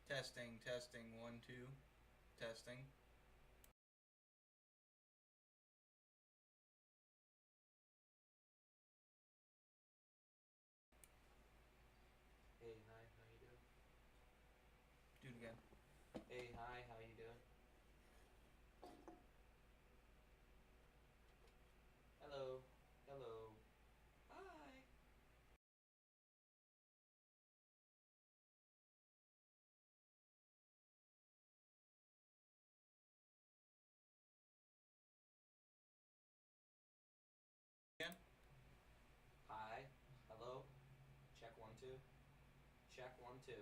Testing, testing, 1, 2. Testing. Hey, hi, how you doing? Do it again. Hey, hi, how you doing? Hello, hello, hi. Again. Hi, hello, check 1, 2. Check 1, 2.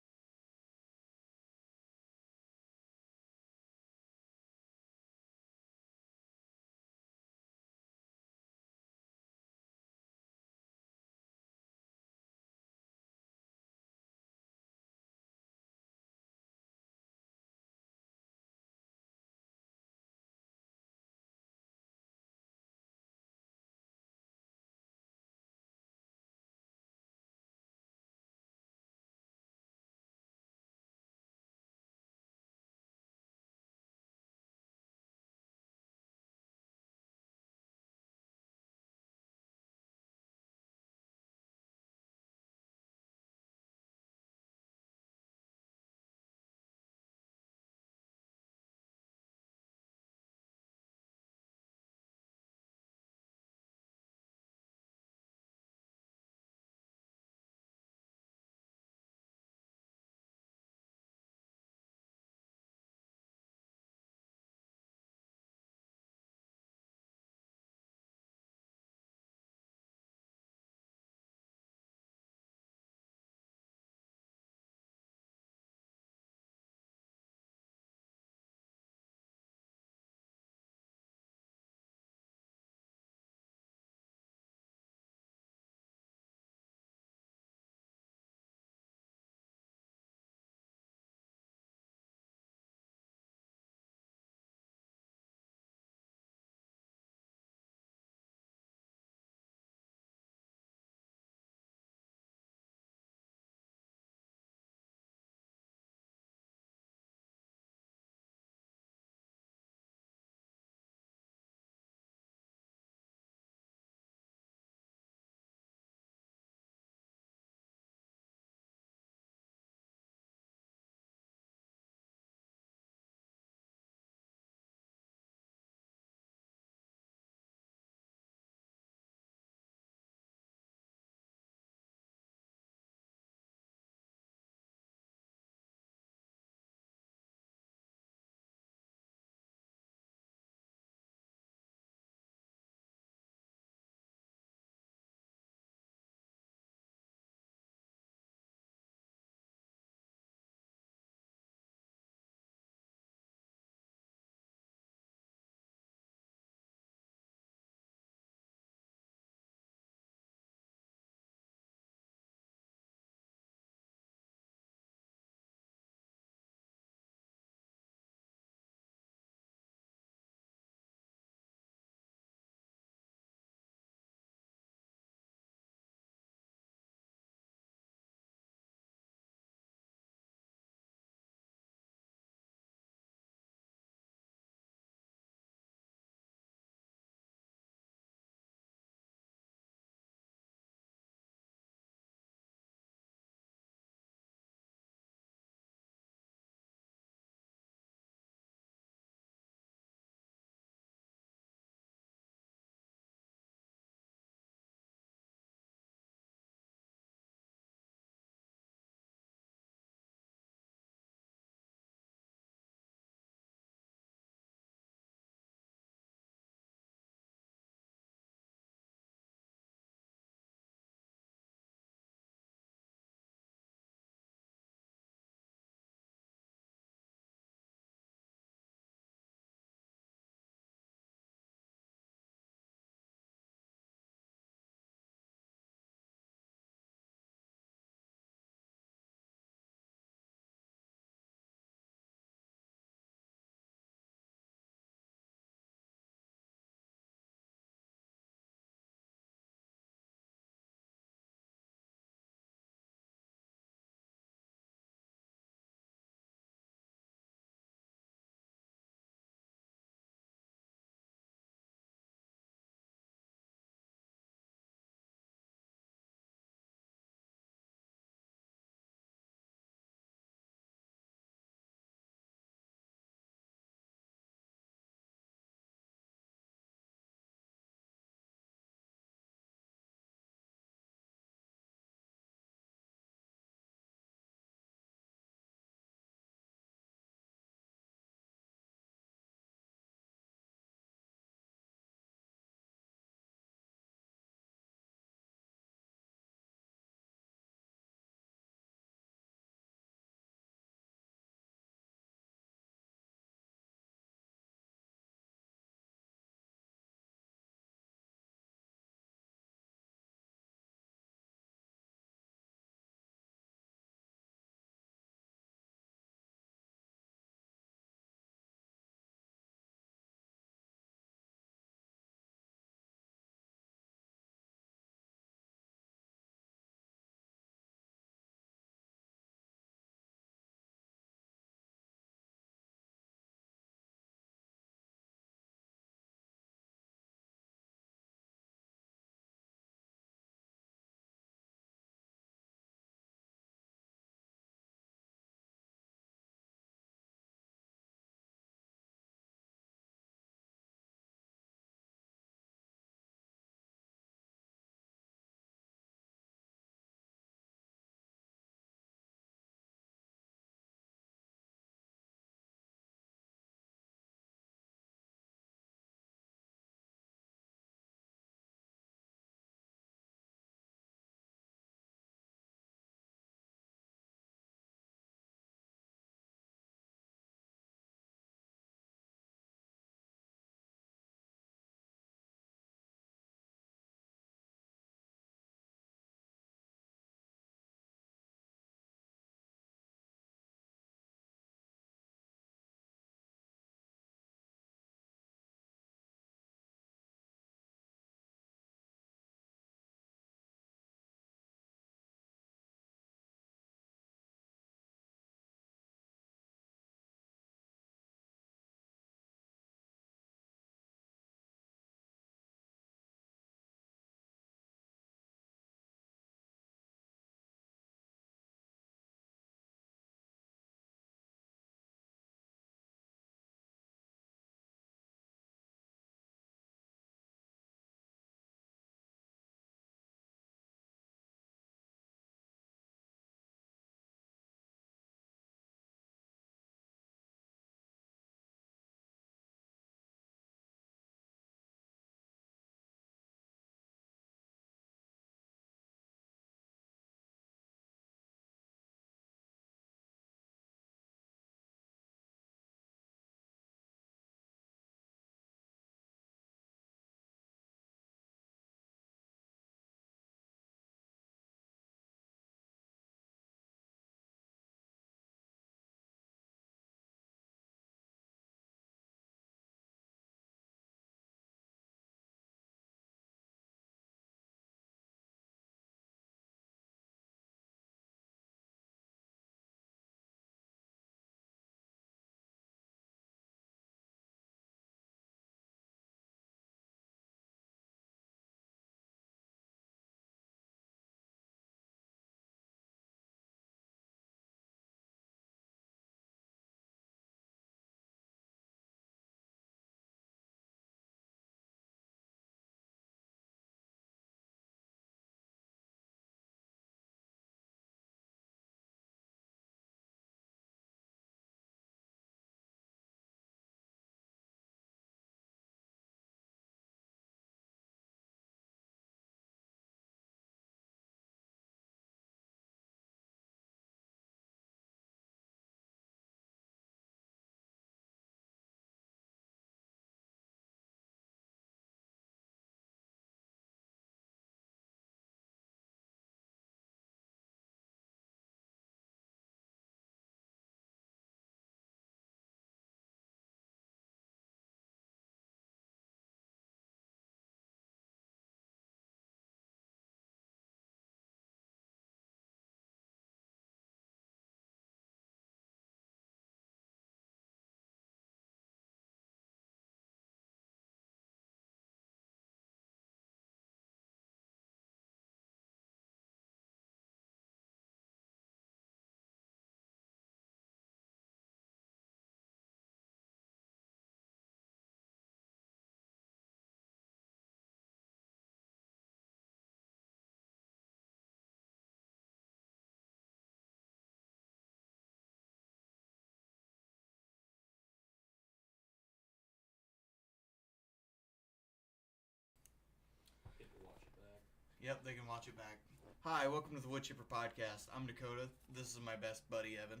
Yep, they can watch it back. Hi, welcome to the Wood Chipper Podcast. I'm Dakota. This is my best buddy, Evan.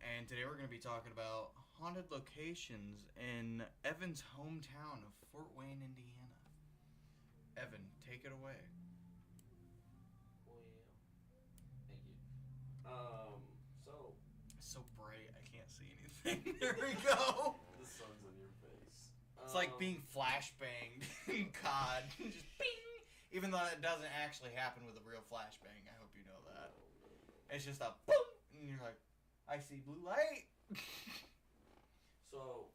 And today we're going to be talking about haunted locations in Evan's hometown of Fort Wayne, Indiana. Evan, take it away. Well, thank you. So It's so bright, I can't see anything. There we go. the sun's on your face. It's like being flashbanged in COD. Just bing! Even though it doesn't actually happen with a real flashbang. I hope you know that. It's just a boom! And you're like, I see blue light. So,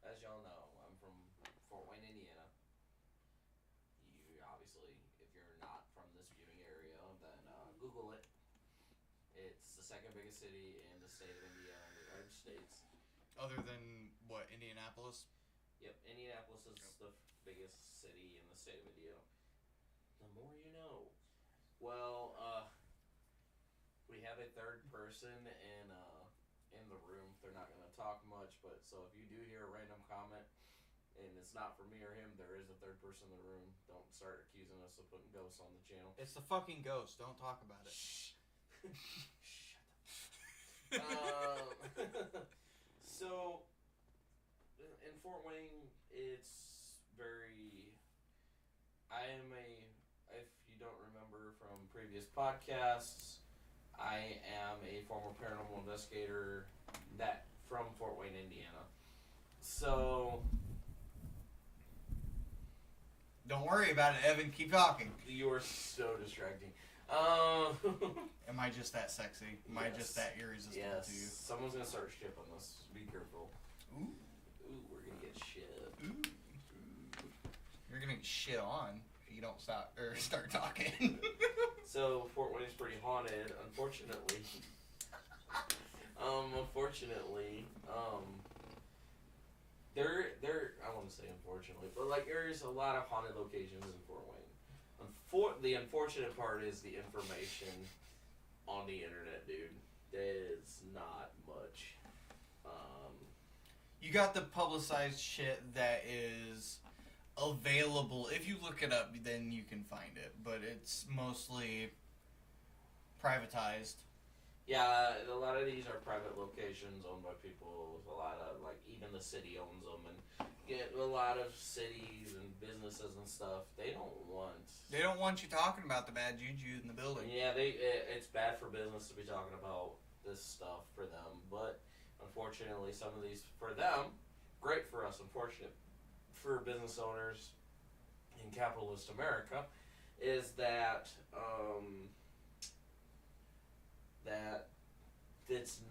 as y'all know, I'm from Fort Wayne, Indiana. You obviously, if you're not from this viewing area, then Google it. It's the second biggest city in the state of Indiana in the United States. Other than, what, Indianapolis? Yep, Indianapolis is the biggest city in the state of Indiana. The more you know. Well, we have a third person in the room. They're not gonna talk much, but so if you do hear a random comment and it's not for me or him, there is a third person in the room. Don't start accusing us of putting ghosts on the channel. It's the fucking ghost. Don't talk about it. Shh. Shut up. So in Fort Wayne, it's very. If you don't remember from previous podcasts, I am a former paranormal investigator from Fort Wayne, Indiana. So Don't worry about it, Evan. Keep talking. you are so distracting. Am I just that sexy? Am I just that irresistible Yes. to you? Someone's gonna start shit on this. Be careful. Ooh. Ooh, we're gonna get shit. Ooh. You're gonna get shit on if you don't stop or start talking. So Fort Wayne is pretty haunted, unfortunately. There. I want to say unfortunately, but like there's a lot of haunted locations in Fort Wayne. The unfortunate part is the information on the internet, dude. There's not much. You got the publicized shit that is available. If you look it up, then you can find it. But it's mostly privatized. Yeah, a lot of these are private locations owned by people. A lot of, like, even the city owns them, and get a lot of cities and businesses and stuff. They don't want you talking about the bad juju in the building. Yeah, it's bad for business to be talking about this stuff for them. But unfortunately, some of these for them, great for us. Unfortunate for business owners in capitalist America, is that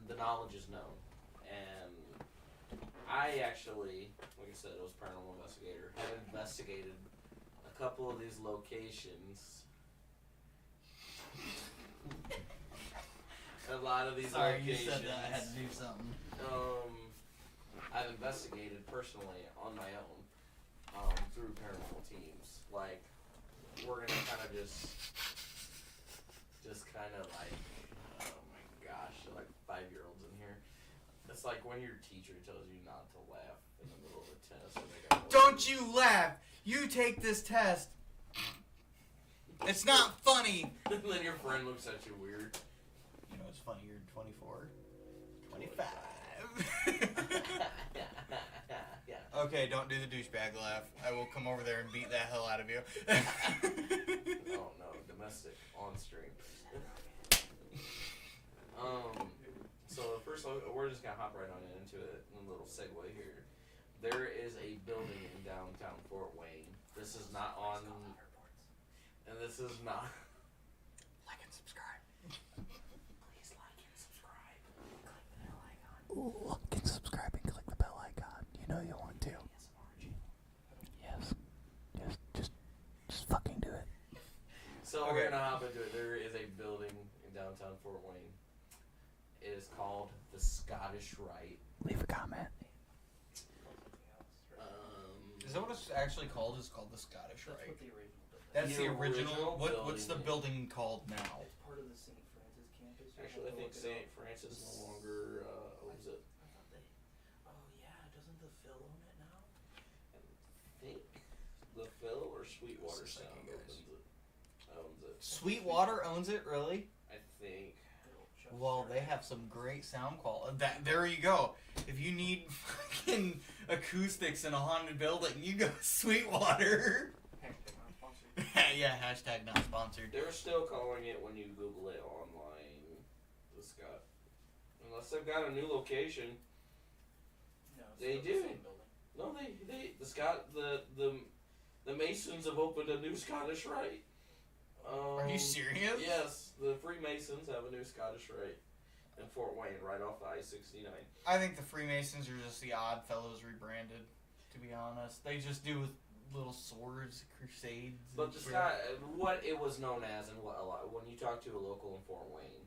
the knowledge is known. And I actually, like I said, I was a paranormal investigator, have investigated a couple of these locations. A lot of these Sorry, locations. you said that. I had to do something. I've investigated personally on my own through paranormal teams. Like, we're gonna kind of just kind of like, oh my gosh, like 5-year-olds in here. It's like when your teacher tells you not to laugh in the middle of a test. And they got Don't you laugh! You take this test. It's not funny. And then your friend looks at you weird. You know, it's funny. You're 24, 25. Yeah. Okay, don't do the douchebag laugh. I will come over there and beat the hell out of you. Oh no, domestic on stream. So first we're just gonna hop right on into it. A little segue here. There is a building in downtown Fort Wayne. This is not on, and this is not. Like and subscribe. Please like and subscribe. Click the bell icon. Ooh, like and subscribe and click the bell icon. You know you want to. Yes. Just fucking do it. So Okay. we're gonna hop into it. There is a building in downtown Fort Wayne. It is called the Scottish Rite. Leave a comment. Is that what it's actually called? It's called the Scottish That's Rite. what the original building. That's the The original. original What's the building building called now? It's part of the St. Francis campus. You'll Actually, I have to think look it St. up. Francis no longer owns it. I thought they. Oh yeah, doesn't the Phil own it now? I think the Phil or Sweetwater Just a Sound second, guys. opens it. owns it. Sweetwater owns it, really? I think. Good old Chuck Well, they Sherry. have some great sound quality. There you go. If you need fucking acoustics in a haunted building, you go Sweetwater. Hashtag not sponsored. Yeah, hashtag not sponsored. They're still calling it when you Google it online. The Scott. Unless they've got a new location. No, it's They still do. the same building. No, the Masons have opened a new Scottish Rite. Are you serious? Yes, the Freemasons have a new Scottish Rite in Fort Wayne, right off I-69. I think the Freemasons are just the Odd Fellows rebranded, to be honest. They just do with little swords, crusades. But and the shit. Scott, what it was known as, and what a lot, when you talk to a local in Fort Wayne,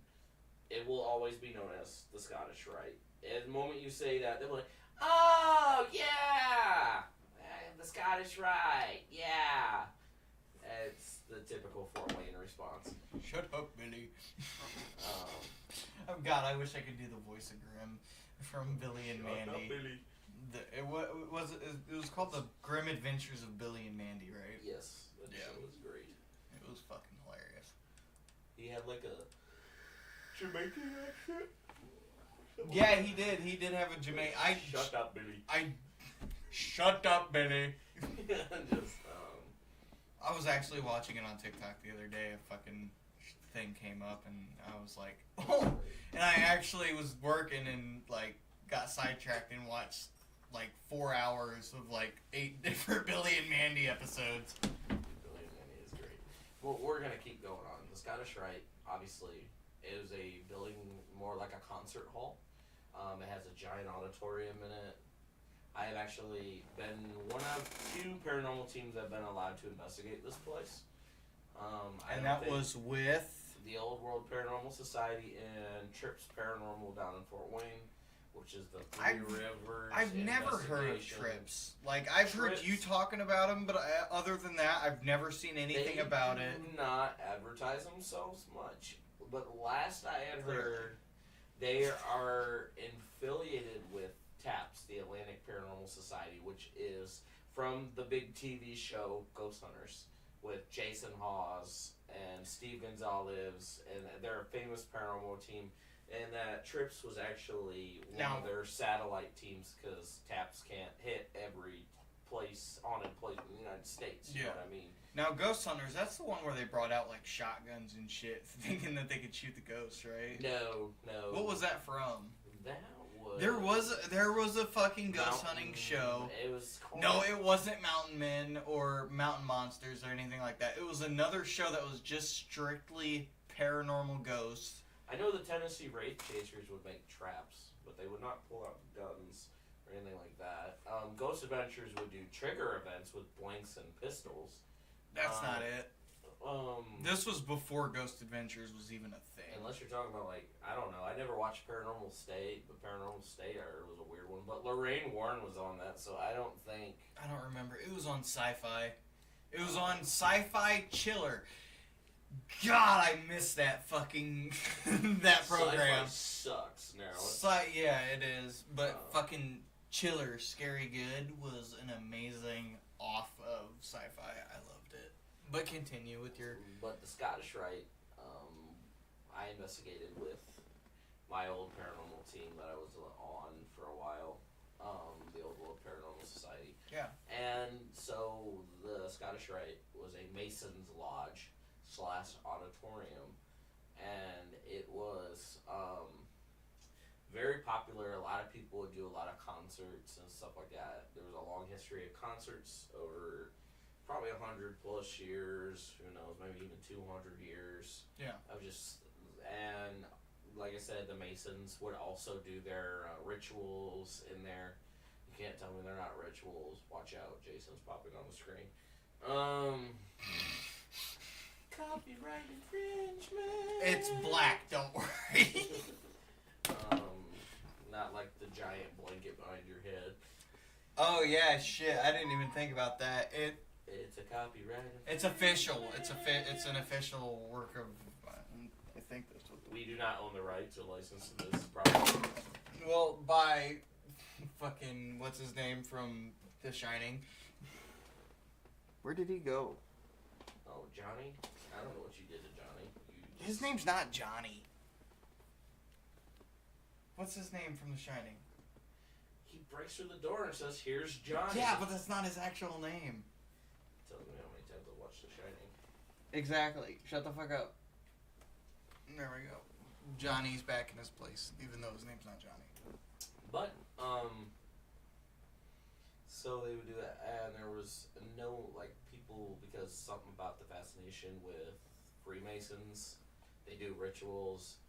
it will always be known as the Scottish Rite. And the moment you say that, they're like, "Oh yeah, the Scottish Rite, yeah." It's the typical Fort Wayne response. Shut up, Billy. Um, Oh God, I wish I could do the voice of Grimm from Billy and Mandy. It was called the Grim Adventures of Billy and Mandy, right? Yes, that Yeah. show was great. It was fucking hilarious. He had like a Jamaican accent. Yeah, he did. He did have a Jamaican. Shut up, Billy. Shut up, Billy. Just I was actually watching it on TikTok the other day. A fucking thing came up, and I was like, oh. And I actually was working and like got sidetracked and watched like 4 hours of like 8 different Billy and Mandy episodes. Billy and Mandy is great. Well, we're gonna keep going on. The Scottish Rite, obviously, is a building more like a concert hall. It has a giant auditorium in it. I have actually been one of 2 paranormal teams that have been allowed to investigate this place. And that was with. the Old World Paranormal Society and Trips Paranormal down in Fort Wayne, which is the Three Rivers. I've never heard of investigation. Trips. Like, I've heard you Trips. talking about them, but other than that, I've never seen anything They about do it. not advertise themselves much, but last I had Really? heard, they are affiliated with TAPS, the Atlantic Paranormal Society, which is from the big TV show Ghost Hunters with Jason Hawes and Steve Gonzalez, and they're a famous paranormal team. And that Trips was actually one of their satellite teams because TAPS can't hit every haunted place in the United States. You know what I mean? Now, Ghost Hunters, that's the one where they brought out, like, shotguns and shit, thinking that they could shoot the ghosts, right? No. What was that from? That was. There was a fucking ghost hunting Mountain- show. It was called. No, it wasn't Mountain Men or Mountain Monsters or anything like that. It was another show that was just strictly paranormal ghosts. I know the Tennessee Wraith Chasers would make traps, but they would not pull out guns or anything like that. Ghost Adventures would do trigger events with blanks and pistols. That's not it. Um, This was before Ghost Adventures was even a thing. Unless you're talking about, like, I don't know. I never watched Paranormal State, but Paranormal State I heard was a weird one. But Lorraine Warren was on that, so I don't think. I don't remember. It was on Sci-Fi. It was on Sci-Fi Chiller. God, I miss that fucking that program. Sci-Fi sucks now. Yeah, it is. But Uh, fucking Chiller, Scary Good was an amazing off of Sci-Fi. I loved it. But continue with your. But the Scottish Rite, I investigated with my old paranormal team that I was on for a while, the Old World Paranormal Society. Yeah. And so the Scottish Rite was a Mason's Lodge / auditorium, and it was very popular. A lot of people would do a lot of concerts and stuff like that. There was a long history of concerts over probably 100+ years, who knows, maybe even 200 years. Yeah. Of just, and like I said, the Masons would also do their rituals in there. You can't tell me they're not rituals. Watch out, Jason's popping on the screen. Copyright infringement. It's black. Don't worry. Not like the giant blanket behind your head. Oh yeah, shit. I didn't even think about that. It's a copyright. It's official. It's an official work of. I think that's what. We do not own the rights or license to this property. Well, by fucking what's his name from The Shining. Where did he go? Oh, Johnny? I don't know what you did to Johnny. His name's not Johnny. What's his name from The Shining? He breaks through the door and says, "Here's Johnny." Yeah, but that's not his actual name. Tells me how many times I watched The Shining. Exactly. Shut the fuck up. There we go. Johnny's back in his place, even though his name's not Johnny. But, so they would do that, and there was no, like, people, because something about the fascination with Freemasons, they do rituals.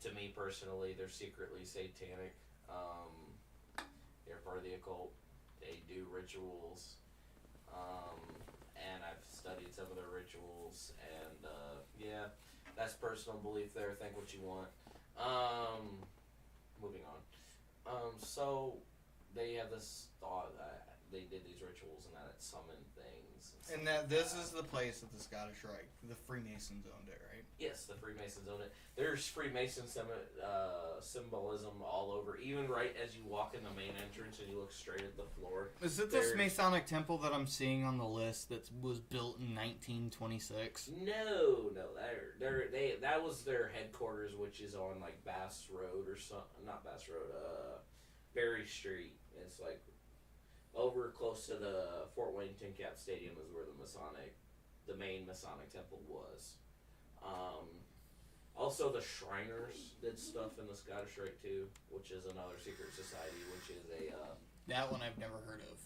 To me personally, they're secretly satanic. They're part of the occult. They do rituals. And I've studied some of their rituals, and, yeah, that's personal belief there. Think what you want. Moving on. So they have this thought that they did these rituals and that it summoned things. And that this is the place that the Scottish Rite, the Freemasons owned it, right? Yes, the Freemasons own it. There's Freemason symbolism all over. Even right as you walk in the main entrance and you look straight at the floor. Is it this Masonic temple that I'm seeing on the list that was built in 1926? No. That was their headquarters, which is on like Bass Road or something. Not Bass Road. Berry Street. It's like over close to the Fort Wayne Tin Cap Stadium is where the main Masonic temple was. Also, the Shriners did stuff in the Scottish Rite too, which is another secret society, which is a That one I've never heard of.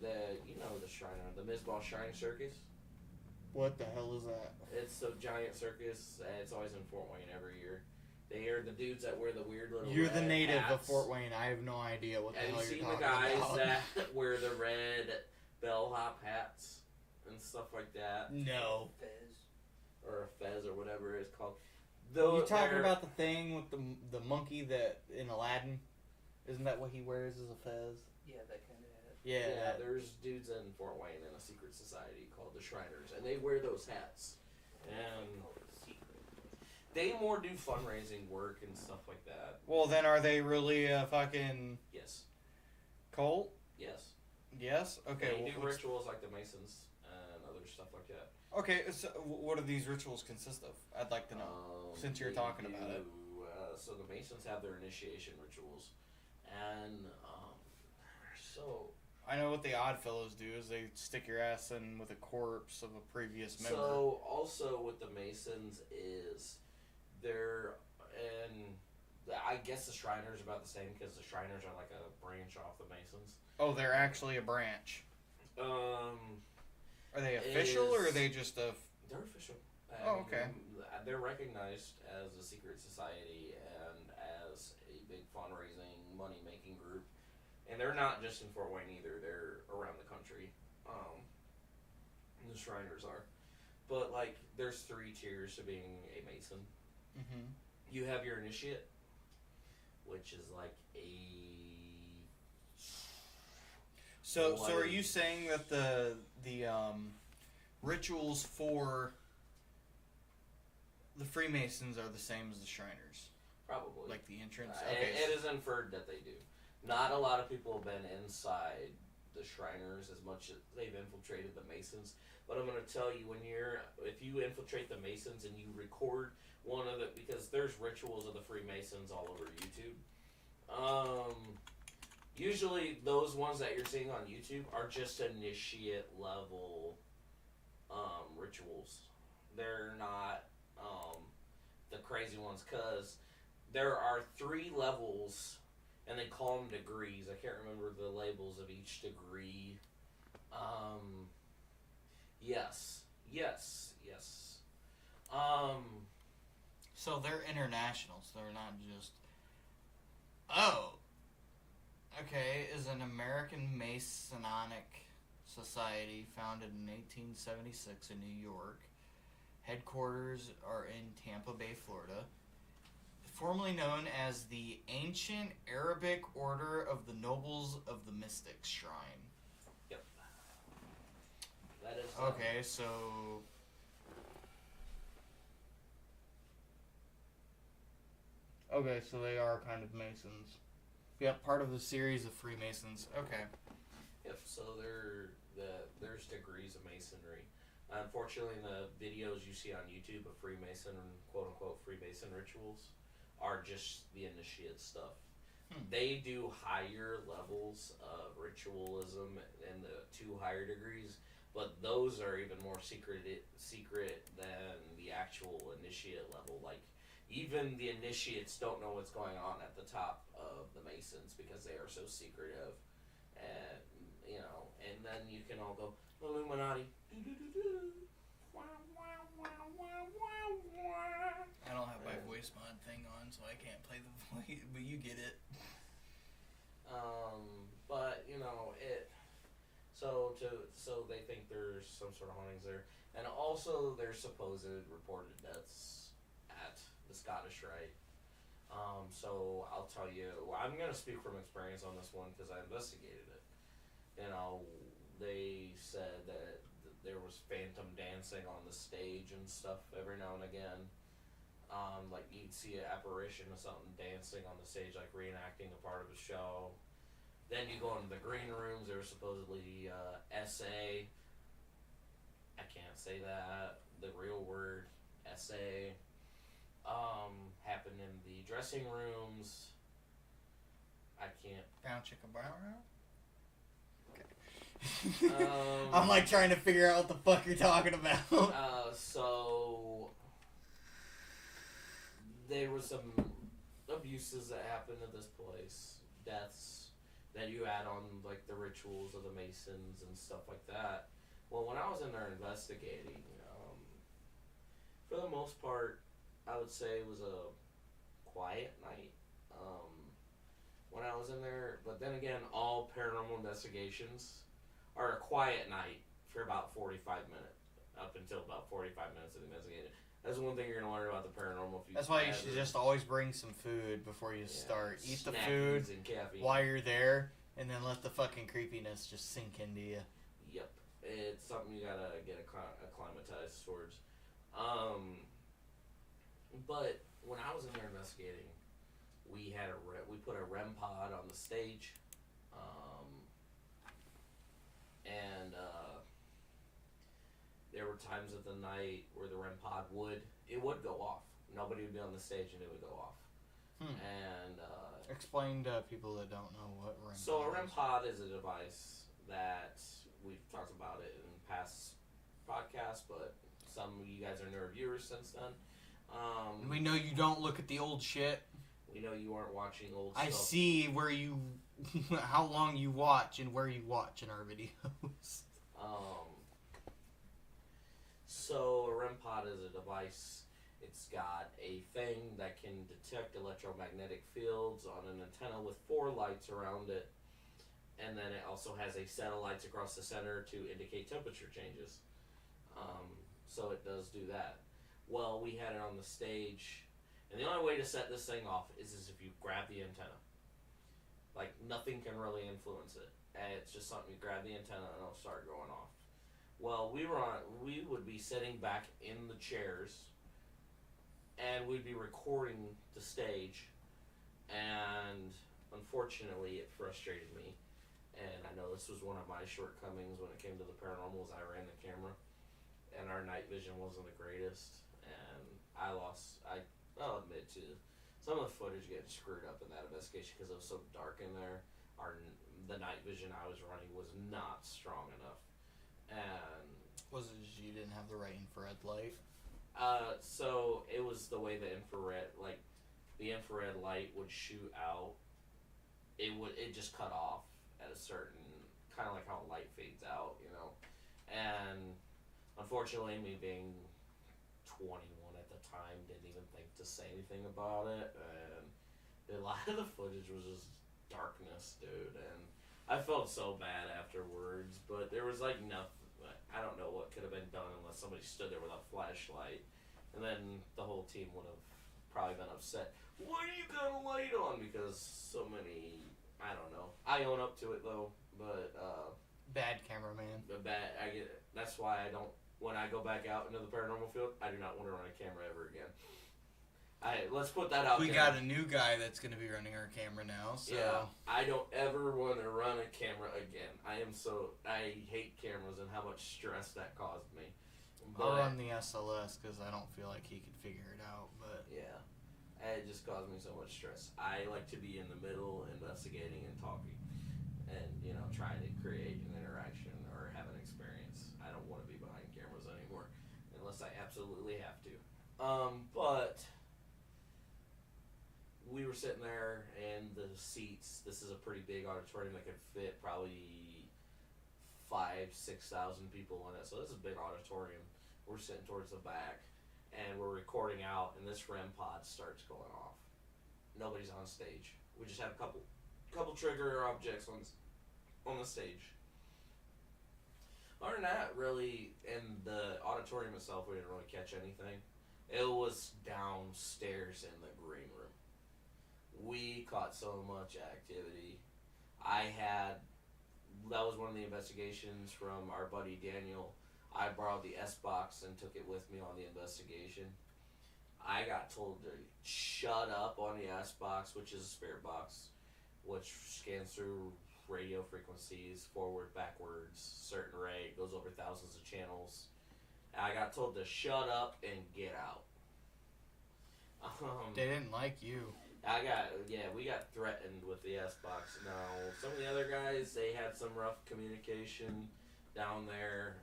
the Shriner, the Mizbah Shrine Circus. What the hell is that? It's a giant circus, and it's always in Fort Wayne every year. They are the dudes that wear the weird little. You're the red native hats. of Fort Wayne. I have no idea what the hell you're talking about. Have you seen the guys that wear the red bellhop hats and stuff like that? No. Fez. Or a fez or whatever it's called. You talking about the thing with the monkey that in Aladdin? Isn't that what he wears as a fez? Yeah, that kind of hat. Yeah. There's dudes in Fort Wayne in a secret society called the Shriners, and they wear those hats. And they more do fundraising work and stuff like that. Well, then are they really a fucking Yes. cult? Yes. Yes? Okay. They do rituals like the Masons and other stuff like that. Okay, so what do these rituals consist of? I'd like to know, since you're They talking about it. So the Masons have their initiation rituals, and so I know what the Oddfellows do is they stick your ass in with a corpse of a previous member. So also with the Masons is they're and I guess the Shriners are about the same because the Shriners are like a branch off the Masons. Oh, they're actually a branch. Are they official or are they just a? They're official. Oh, okay. They're recognized as a secret society and as a big fundraising, money-making group. And they're not just in Fort Wayne either. They're around the country. The Shriners are. But, like, there's 3 tiers to being a Mason. Mm-hmm. You have your initiate, which is like a... So are you saying that the rituals for the Freemasons are the same as the Shriners? Probably. Like the entrance? It is inferred that they do. Not a lot of people have been inside the Shriners as much as they've infiltrated the Masons. But I'm going to tell you, if you infiltrate the Masons and you record one of the, because there's rituals of the Freemasons all over YouTube. Usually those ones that you're seeing on YouTube are just initiate level rituals. They're not the crazy ones, because there are 3 levels, and they call them degrees. I can't remember the labels of each degree. Yes. So they're internationals. They're not just. Oh. Okay, is an American Masonic Society founded in 1876 in New York. Headquarters are in Tampa Bay, Florida. Formerly known as the Ancient Arabic Order of the Nobles of the Mystics Shrine. Yep. That is... Okay, so... Okay, so they are kind of Masons. Yep, part of the series of Freemasons. Okay. Yep, so there's degrees of Masonry. Unfortunately, the videos you see on YouTube of Freemason, quote-unquote Freemason rituals, are just the initiate stuff. They do higher levels of ritualism and the 2 higher degrees, but those are even more secret than the actual initiate level. Like, even the initiates don't know what's going on at the top of the Masons because they are so secretive. And, you know, and then you can all go, Illuminati. I don't have my voice mod thing on, so I can't play the voice, but you get it. But you know it. So they think there's some sort of hauntings there, and also there's supposed reported deaths at the Scottish Rite. So I'll tell you, I'm gonna speak from experience on this one because I investigated it. You know, they said that there was phantom dancing on the stage and stuff every now and again. Like you'd see an apparition of something dancing on the stage, like reenacting a part of a show. Then you go into the green rooms. There was supposedly SA. I can't say that. The real word SA. Happened in the dressing rooms. I can't. Brown chicken brown. I'm like trying to figure out what the fuck you're talking about. So there was some abuses that happened at this place, deaths that you add on like the rituals of the Masons and stuff like that. Well, when I was in there investigating, for the most part, I would say it was a quiet night. When I was in there, but then again, all paranormal investigations are a quiet night for about 45 minutes, up until about 45 minutes of the investigation. That's one thing you're going to learn about the paranormal. That's why you should just always bring some food before you start. Eat the food and caffeine while you're there, and then let the fucking creepiness just sink into you. Yep. It's something you got to get acclimatized towards. But when I was in there investigating, we put a REM pod on the stage, and there were times of the night where the REM pod would go off. Nobody would be on the stage and it would go off. And explain to people that don't know what REM pod is. So a REM pod is a device that we've talked about it in past podcasts, but some of you guys are newer viewers since then. We know you don't look at the old shit. We know you aren't watching old I stuff. see where you, how long you watch and where you watch in our videos. So a REM pod is a device. It's got a thing that can detect electromagnetic fields on an antenna with 4 lights around it. And then it also has a set of lights across the center to indicate temperature changes. So it does do that. Well, we had it on the stage, and the only way to set this thing off is if you grab the antenna. Like, nothing can really influence it. And it's just something, you grab the antenna and it'll start going off. Well, we would be sitting back in the chairs, and we'd be recording the stage, and unfortunately it frustrated me. And I know this was one of my shortcomings when it came to the paranormal, is I ran the camera, and our night vision wasn't the greatest, and I'll admit to some of the footage getting screwed up in that investigation because it was so dark in there. The night vision I was running was not strong enough. And was it you didn't have the right infrared light? So it was the way the infrared light would shoot out. It just cut off at a certain, kind of like how light fades out, you know. And unfortunately, me being 21 at the time, didn't even think to say anything about it, and a lot of the footage was just darkness, dude, and I felt so bad afterwards, but there was like nothing. I don't know what could have been done unless somebody stood there with a flashlight, and then the whole team would have probably been upset. Why you got a light on? Because so many, I don't know. I own up to it though, but bad cameraman. I get it. That's why I don't. When I go back out into the paranormal field, I do not want to run a camera ever again. Let's put that out there. We got a new guy that's going to be running our camera now, so... Yeah, I don't ever want to run a camera again. I hate cameras and how much stress that caused me. I'll But run the SLS because I don't feel like he could figure it out. But yeah, it just caused me so much stress. I like to be in the middle, investigating and talking, and trying to create an interaction or have an experience. I don't want to be behind cameras anymore, unless I absolutely have to. But we were sitting there, and the seats. This is a pretty big auditorium that could fit probably 5,000-6,000 people in it. So this is a big auditorium. We're sitting towards the back, and we're recording out, and this REM pod starts going off. Nobody's on stage. We just have a couple trigger objects on the stage. Other than that, really, in the auditorium itself, we didn't really catch anything. It was downstairs in the green room. We caught so much activity. That was one of the investigations from our buddy Daniel. I borrowed the S-Box and took it with me on the investigation. I got told to shut up on the S-Box, which is a spirit box, which scans through radio frequencies, forward, backwards, certain rate, goes over thousands of channels. I got told to shut up and get out. they didn't like you. We got threatened with the S-Box. Now, some of the other guys, they had some rough communication down there.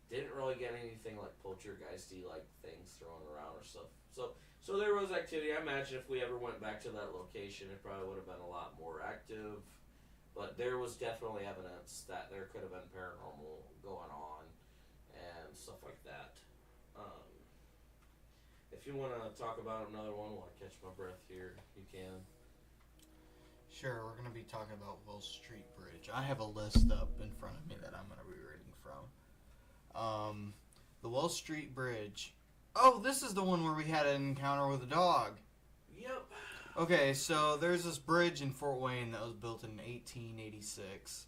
Didn't really get anything like poltergeisty like things thrown around or stuff. So there was activity. I imagine if we ever went back to that location, it probably would have been a lot more active. But there was definitely evidence that there could have been paranormal going on and stuff like that. If you want to talk about another one while I catch my breath here, you can. Sure, we're going to be talking about Wells Street Bridge. I have a list up in front of me that I'm going to be reading from. The Wells Street Bridge. Oh, this is the one where we had an encounter with a dog. Yep. Okay, so there's this bridge in Fort Wayne that was built in 1886.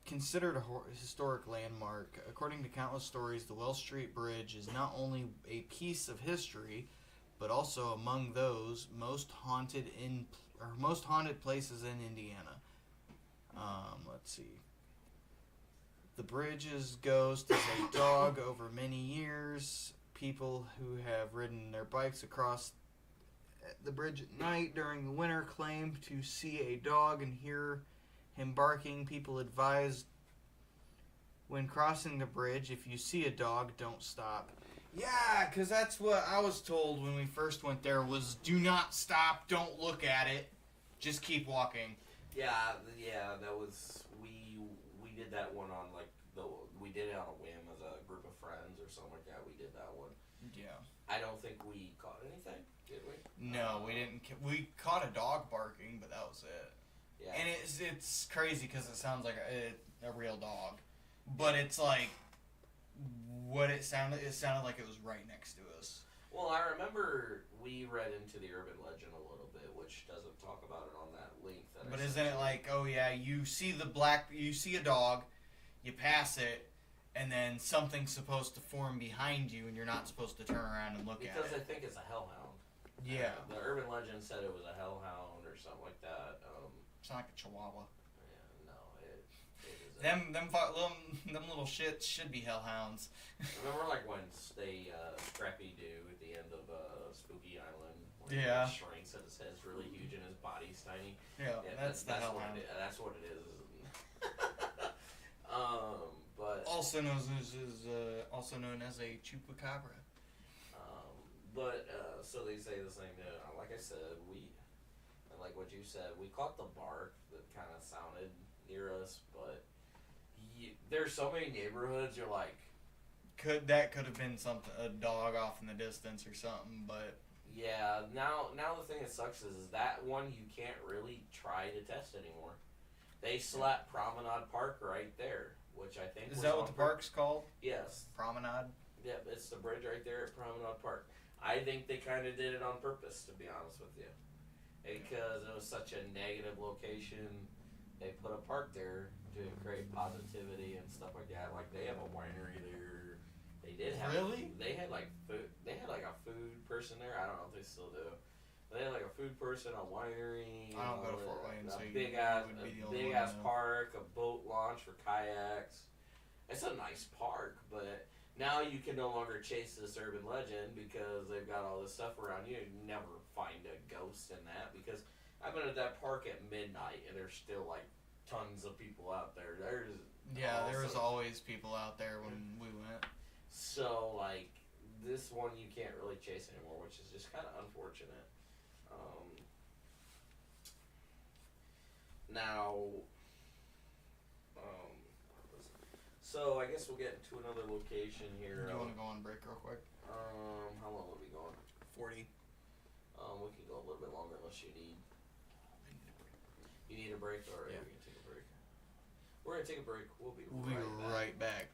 Considered a historic landmark. According to countless stories, the Wells Street Bridge is not only a piece of history, but also among those most haunted places in Indiana. Let's see. The bridge's ghost is a dog over many years. People who have ridden their bikes across the bridge at night during the winter claim to see a dog and hear him barking. People advised when crossing the bridge, if you see a dog, don't stop. Yeah, because that's what I was told when we first went there was do not stop, don't look at it, just keep walking. Yeah, that was we did that one on we did it on a whim as a group of friends or something like that. We did that one. Yeah. I don't think we caught anything, did we? No, we didn't. We caught a dog barking, but that was it. Yeah. And it's crazy because it sounds like a real dog, but it's like what it sounded. It sounded like it was right next to us. Well, I remember we read into the urban legend a little bit, which doesn't talk about it on that link. But isn't it like, oh yeah, you see a dog, you pass it, and then something's supposed to form behind you, and you're not supposed to turn around and look at it. Because I think it's a hellhound. Yeah. The urban legend said it was a hellhound or something like that. It's not like a chihuahua. Yeah, no, it isn't. Them little shits should be hellhounds. Remember, like when Scrappy Doo at the end of Spooky Island, when Yeah. he shrinks and his head's really huge and his body's tiny. Yeah, that's the hellhound. That's what it is. But Also known as a chupacabra. So they say the same. Like I said, like what you said, we caught the bark that kind of sounded near us, but there's so many neighborhoods. You're like, could have been a dog off in the distance or something, but yeah. Now the thing that sucks is that one you can't really try to test anymore. They slapped Promenade Park right there, which I think is that what the park's called? Yes. Promenade. Yep, it's the bridge right there at Promenade Park. I think they kind of did it on purpose, to be honest with you, because it was such a negative location. They put a park there to create positivity and stuff like that. Like they have a winery there. They did have really. They had like food. They had like a food person there. I don't know if they still do. But they had like a food person, a winery. I don't go to Fort Wayne, so a big ass park, a boat launch for kayaks. It's a nice park, but now you can no longer chase this urban legend because they've got all this stuff around you. You never find a ghost in that because I've been at that park at midnight and there's still like tons of people out there. There was always people out there when we went. So like this one you can't really chase anymore, which is just kind of unfortunate. Now, so I guess we'll get into another location here. You want to go on break real quick? How long will we go on? 40. We can go a little bit longer unless you need. You need a break, or Yeah. we can take a break. We're gonna take a break. We'll be right back.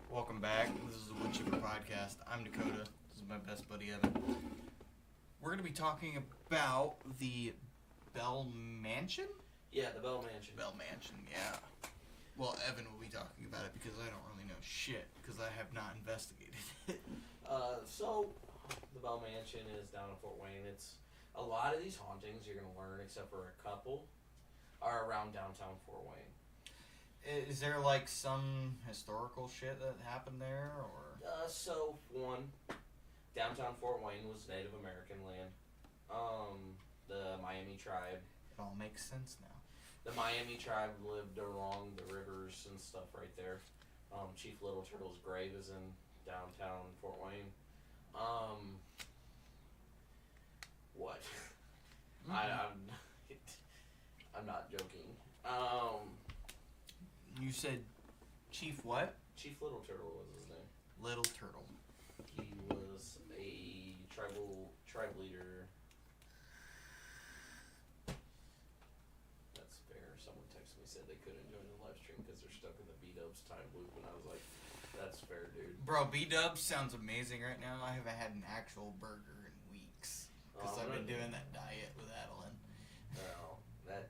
Welcome back. This is the Wood Chipper Podcast. I'm Dakota. This is my best buddy Evan. We're going to be talking about the Bell Mansion? Yeah, the Bell Mansion. Bell Mansion, yeah. Well, Evan will be talking about it because I don't really know shit because I have not investigated it. So the Bell Mansion is down in Fort Wayne. It's a lot of these hauntings you're gonna learn, except for a couple, are around downtown Fort Wayne. Is there like some historical shit that happened there, or? So one, downtown Fort Wayne was Native American land. The Miami tribe. It all makes sense now. The Miami tribe lived along the rivers and stuff right there. Chief Little Turtle's grave is in downtown Fort Wayne. What? Mm-hmm. I'm not joking. You said Chief what? Chief Little Turtle was his name. Little Turtle. He was a tribe leader. That's fair. Someone texted me family said they couldn't join the live stream because they're stuck in the B-Dubs time loop, and I was like, that's fair, dude. Bro, B-Dubs sounds amazing right now. I haven't had an actual burger in weeks because I've been doing that diet with Adeline. No, that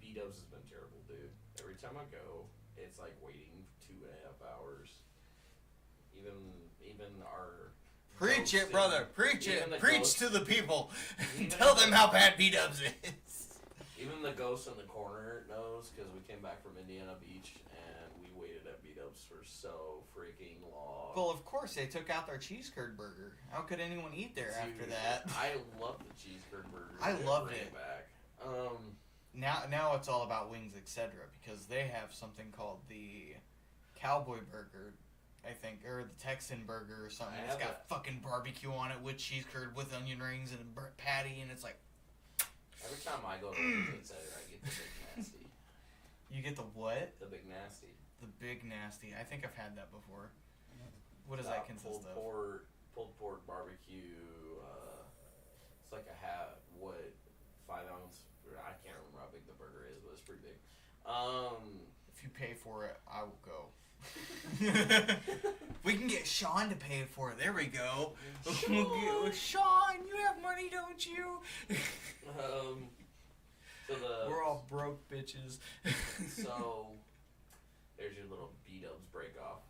B-Dubs has been terrible, dude. Every time I go, it's like waiting 2.5 hours. Even our Preach it, brother. Preach even the it. Preach ghost- to the people. even Tell the- them how bad B-Dubs is. Even the ghost in the corner knows because we came back from Indiana Beach and we waited at B-Dubs for so freaking long. Well, of course, they took out their cheese curd burger. How could anyone eat there after Dude, that? I love the cheese curd burger. I They loved bring it. back. Now it's all about wings, etc. Because they have something called the Cowboy Burger, I think, or the Texan Burger or something. I It's have got fucking barbecue on it with cheese curd, with onion rings and a burnt patty, and it's like Every time I go to Wings, etc., I get the Big Nasty. you get the what? The Big Nasty. The Big Nasty. I think I've had that before. What does Got that consist pulled of? pulled pork barbecue. It's like a 5-ounce. I can't remember how big the burger is, but it's pretty big. If you pay for it, I will go. We can get Sean to pay for it. There we go. Sean, you have money, don't you? So We're all broke bitches. so there's your little B-Dubs break off.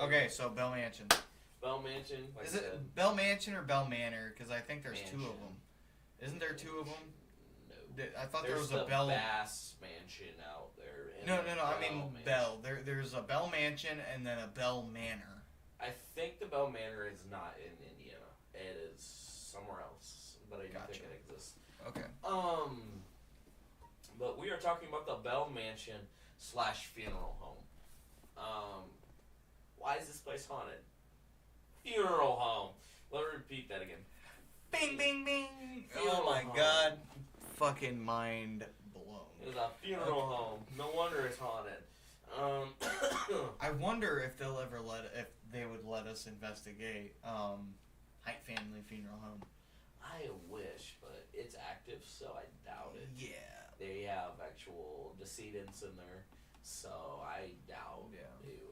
Okay, so Bell Mansion. Bell Mansion. Like Is I it said, Bell Mansion or Bell Manor? Because I think there's two of Mansion. them. Isn't there two of them? No. I thought There's there was the a Bell. Bass Mansion out there. and No. the I mean Mansion. Bell. There's a Bell Mansion and then a Bell Manor. I think the Bell Manor is not in Indiana. It is somewhere else, but I do Gotcha. think it exists. Okay. But we are talking about the Bell Mansion / funeral home. Why is this place haunted? Funeral home. Let me repeat that again. Bing, bing, bing. Funeral Oh my home. god. Fucking mind blown. It is a funeral home. No wonder it's haunted. I wonder if they'll ever if they would let us investigate Height Family Funeral Home. I wish, but it's active, so I doubt it. Yeah. They have actual decedents in there, so I doubt,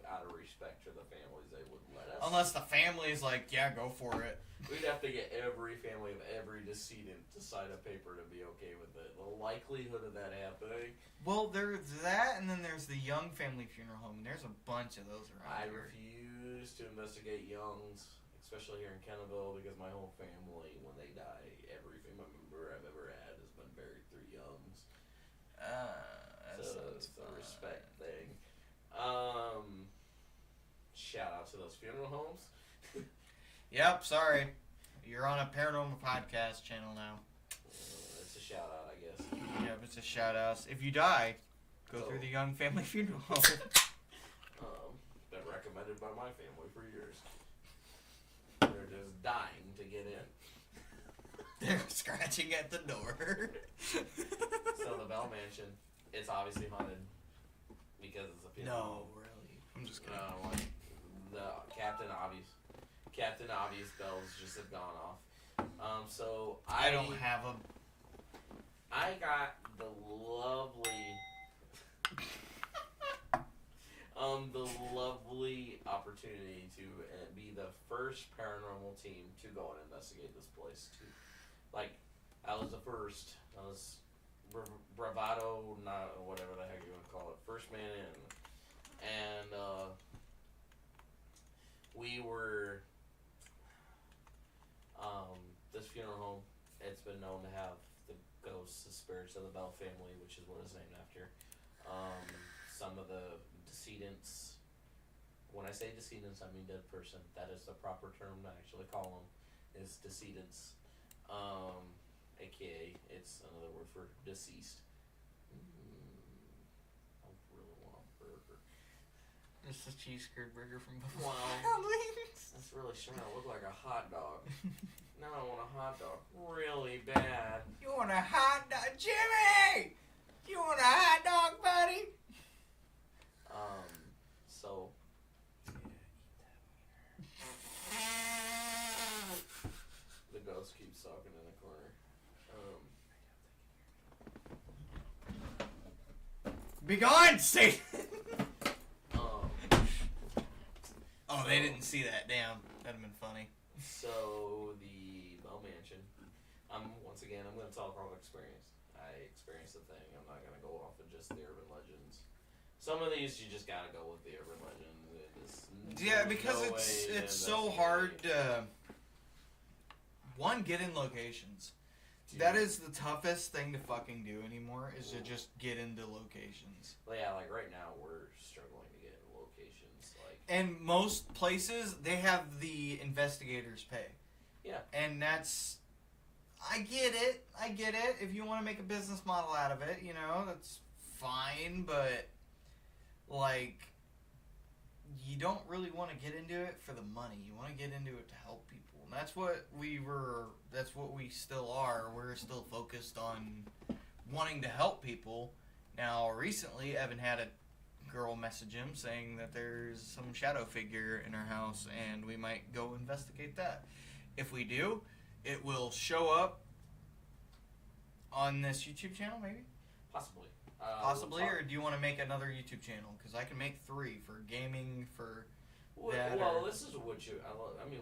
out of respect for the families, they would let us. Unless the family's like, yeah, go for it. We'd have to get every family of every decedent to sign a paper to be okay with it. The likelihood of that happening, Well, there's that, and then there's the Young Family Funeral Home. And there's a bunch of those around I here. refuse to investigate Youngs, especially here in Kenneville, because my whole family, when they die, every family member I've ever had has been buried through Youngs. That So sounds it's a fun. respect thing. Shout out to those funeral homes. Yep, sorry. You're on a paranormal podcast channel now. It's a shout out, I guess. Yep, it's a shout out. If you die, go through the Young Family Funeral Home. Been recommended by my family for years. They're just dying to get in. They're scratching at the door. So the Bell Mansion, it's obviously haunted because it's a funeral home. really. I'm just kidding. No, like the Captain Obvious bells just have gone off. So I don't have a. I got the lovely opportunity to be the first paranormal team to go and investigate this place. I was the first. I was bravado, not whatever the heck you want to call it, first man in, and we were. This funeral home, it's been known to have the ghosts, the spirits of the Bell family, which is what it's named after. Some of the decedents, when I say decedents, I mean dead person. That is the proper term to actually call them, is decedents. AKA, it's another word for deceased. I really want a burger. Just a cheese curd burger from Buffalo Wow. Wings. That's really starting to look like a hot dog. Now I want a hot dog really bad. You want a hot dog, Jimmy? You want a hot dog, buddy? So the ghost keeps talking in the corner. Be gone, Satan! Um, Oh, they didn't see that. Damn. That'd have been funny. so the Bell Mansion. Once again, I'm going to talk from experience. I experienced the thing. I'm not going to go off of just the urban legends. Some of these you just got to go with the urban legend. Yeah, because no it's way to so hard investigate. to get in locations. That is the toughest thing to fucking do anymore, is to just get into locations. Well, yeah, like right now we're struggling to get in locations. Like, And most places, they have the investigators pay. Yeah. And that's... I get it. If you want to make a business model out of it, you know, that's fine, but, like, you don't really want to get into it for the money. You want to get into it to help people. And that's what we still are. We're still focused on wanting to help people. Now, recently, Evan had a girl message him saying that there's some shadow figure in her house and we might go investigate that. If we do, it will show up on this YouTube channel, maybe? possibly. Possibly, we'll or do you want to make another YouTube channel? Because I can make 3 for gaming, for... Well, that well or- this is what you. I mean,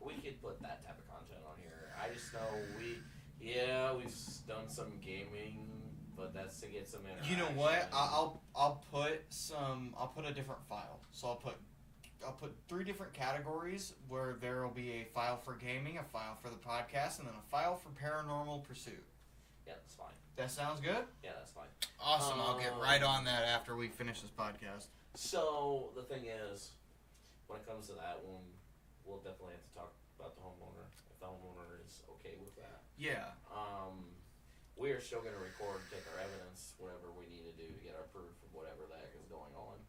we could put that type of content on here. I just know we've done some gaming, but that's to get some interaction. You know what? I'll put a different file. So I'll put 3 different categories where there will be a file for gaming, a file for the podcast, and then a file for Paranormal Pursuit. Yeah, that's fine. That sounds good? Yeah, that's fine. Awesome. I'll get right on that after we finish this podcast. So the thing is, when it comes to that one, we'll definitely have to talk about the homeowner. If the homeowner is okay with that. Yeah. We are still going to record, take our evidence, whatever we need to do to get our proof of whatever the heck is going on.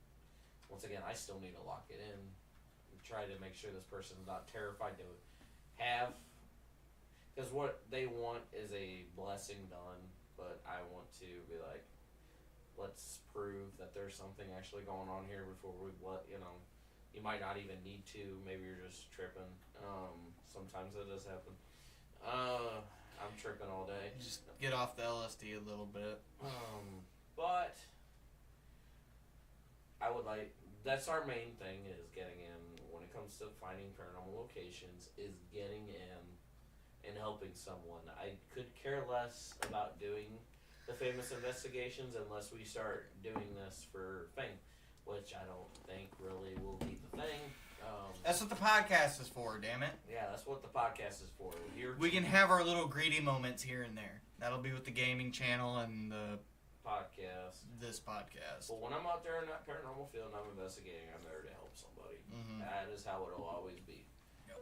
Once again, I still need to lock it in and try to make sure this person's not terrified to have. Because what they want is a blessing done, but I want to be like, let's prove that there's something actually going on here before we, you might not even need to. Maybe you're just tripping. Sometimes that does happen. I'm tripping all day. Just get off the LSD a little bit. But I would like, that's our main thing, is getting in, when it comes to finding paranormal locations, is getting in and helping someone. I could care less about doing the famous investigations unless we start doing this for fame, which I don't think really will be the thing. That's what the podcast is for, damn it. Yeah, that's what the podcast is for. We can have our little greedy moments here and there. That'll be with the gaming channel and the podcast. this podcast. But when I'm out there in that paranormal field and I'm investigating, I'm there to help somebody. Mhm. That is how it'll always be. Yep.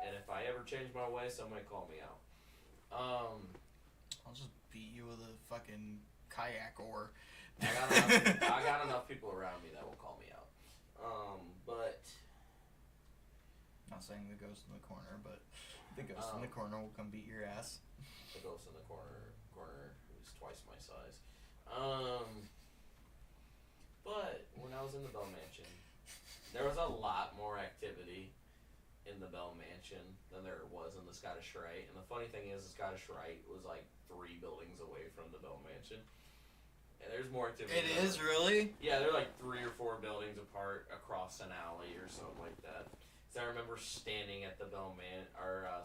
And if I ever change my way, somebody call me out. I'll just beat you with a fucking kayak oar. I got enough people around me that will call me out. But Not saying the ghost in the corner, but the ghost in the corner will come beat your ass. the ghost in the corner who's twice my size. But when I was in the Bell Mansion, there was a lot more activity in the Bell Mansion than there was in the Scottish Rite. And the funny thing is, the Scottish Rite was like 3 buildings away from the Bell Mansion. And there's more activity. It is really? Yeah, they're like 3 or 4 buildings apart across an alley or something like that. So I remember standing at the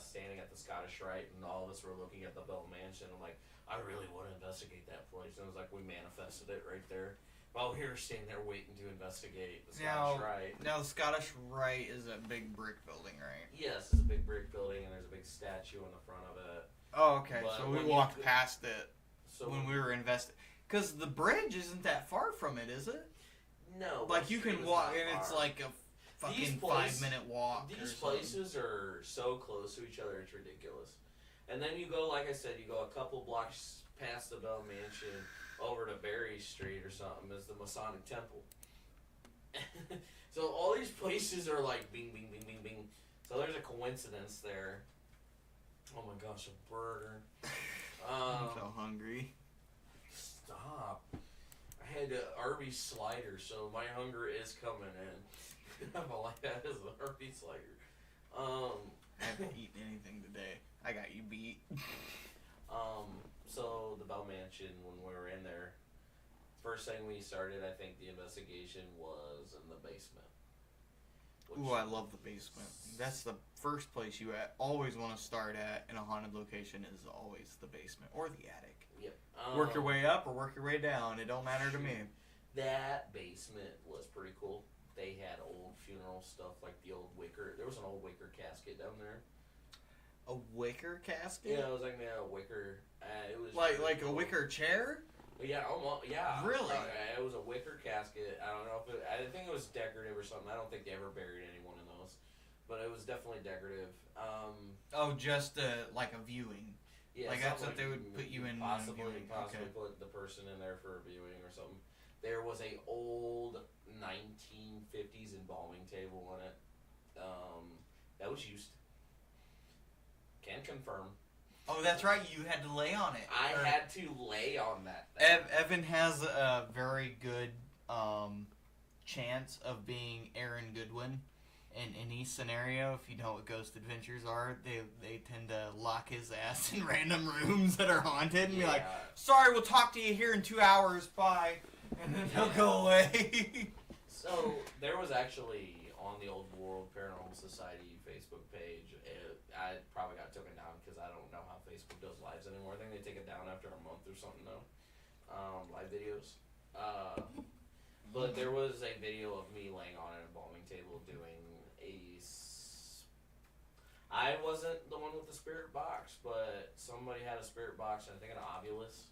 standing at the Scottish Rite, and all of us were looking at the Bell Mansion. I'm like, I really want to investigate that place. And it was like, we manifested it right there. While we were standing there waiting to investigate the Scottish Rite. Now the Scottish Rite is a big brick building, right? Yes, it's a big brick building, and there's a big statue on the front of it. Oh, okay. But So we when you walked go- past it So when we were investing. Because the bridge isn't that far from it, is it? no, Like West you Street can is walk, not and it's far. like a fucking These 5-minute walk. or These something. places are so close to each other, it's ridiculous. And then you go, like I said, you go a couple blocks past the Bell Mansion over to Berry Street or something is the Masonic Temple. So all these places are like bing, bing, bing, bing, bing. So there's a coincidence there. Oh my gosh, a burger. I'm so hungry. Stop. I had Arby's slider, so my hunger is coming in. I'm like, that is the Arby's slider. I haven't eaten anything today. I got you beat. So the Bell Mansion, when we were in there, first thing we started, I think the investigation was in the basement. Ooh, I love the basement. That's the first place you always want to start at in a haunted location is always the basement or the attic. Yep. Work your way up or work your way down. It don't matter to me. That basement was pretty cool. They had old funeral stuff like the old wicker. There was an old wicker casket down there. A wicker casket? Yeah, it was like a wicker. It was like cool. a wicker chair? Yeah, almost. Yeah. Really? It was a wicker casket. I don't know if I didn't think it was decorative or something. I don't think they ever buried anyone in those, but it was definitely decorative. Oh, just like a viewing. Yeah, like that's what they would put you in. Possibly okay. put the person in there for a viewing or something. There was a old 1950s embalming table on it. That was used. Can confirm. Oh, that's right. You had to lay on it. I had to lay on that thing. Evan has a very good chance of being Aaron Goodwin in any scenario. If you know what Ghost Adventures are, they tend to lock his ass in random rooms that are haunted and be like, "Sorry, we'll talk to you here in 2 hours. Bye," and then they'll go away. So there was actually on the Old World Paranormal Society Facebook page. I probably got taken down because I don't know how Facebook does lives anymore. I think they take it down after a month or something though. Live videos. But there was a video of me laying on an embalming table doing I wasn't the one with the spirit box, but somebody had a spirit box, and I think an ovulus,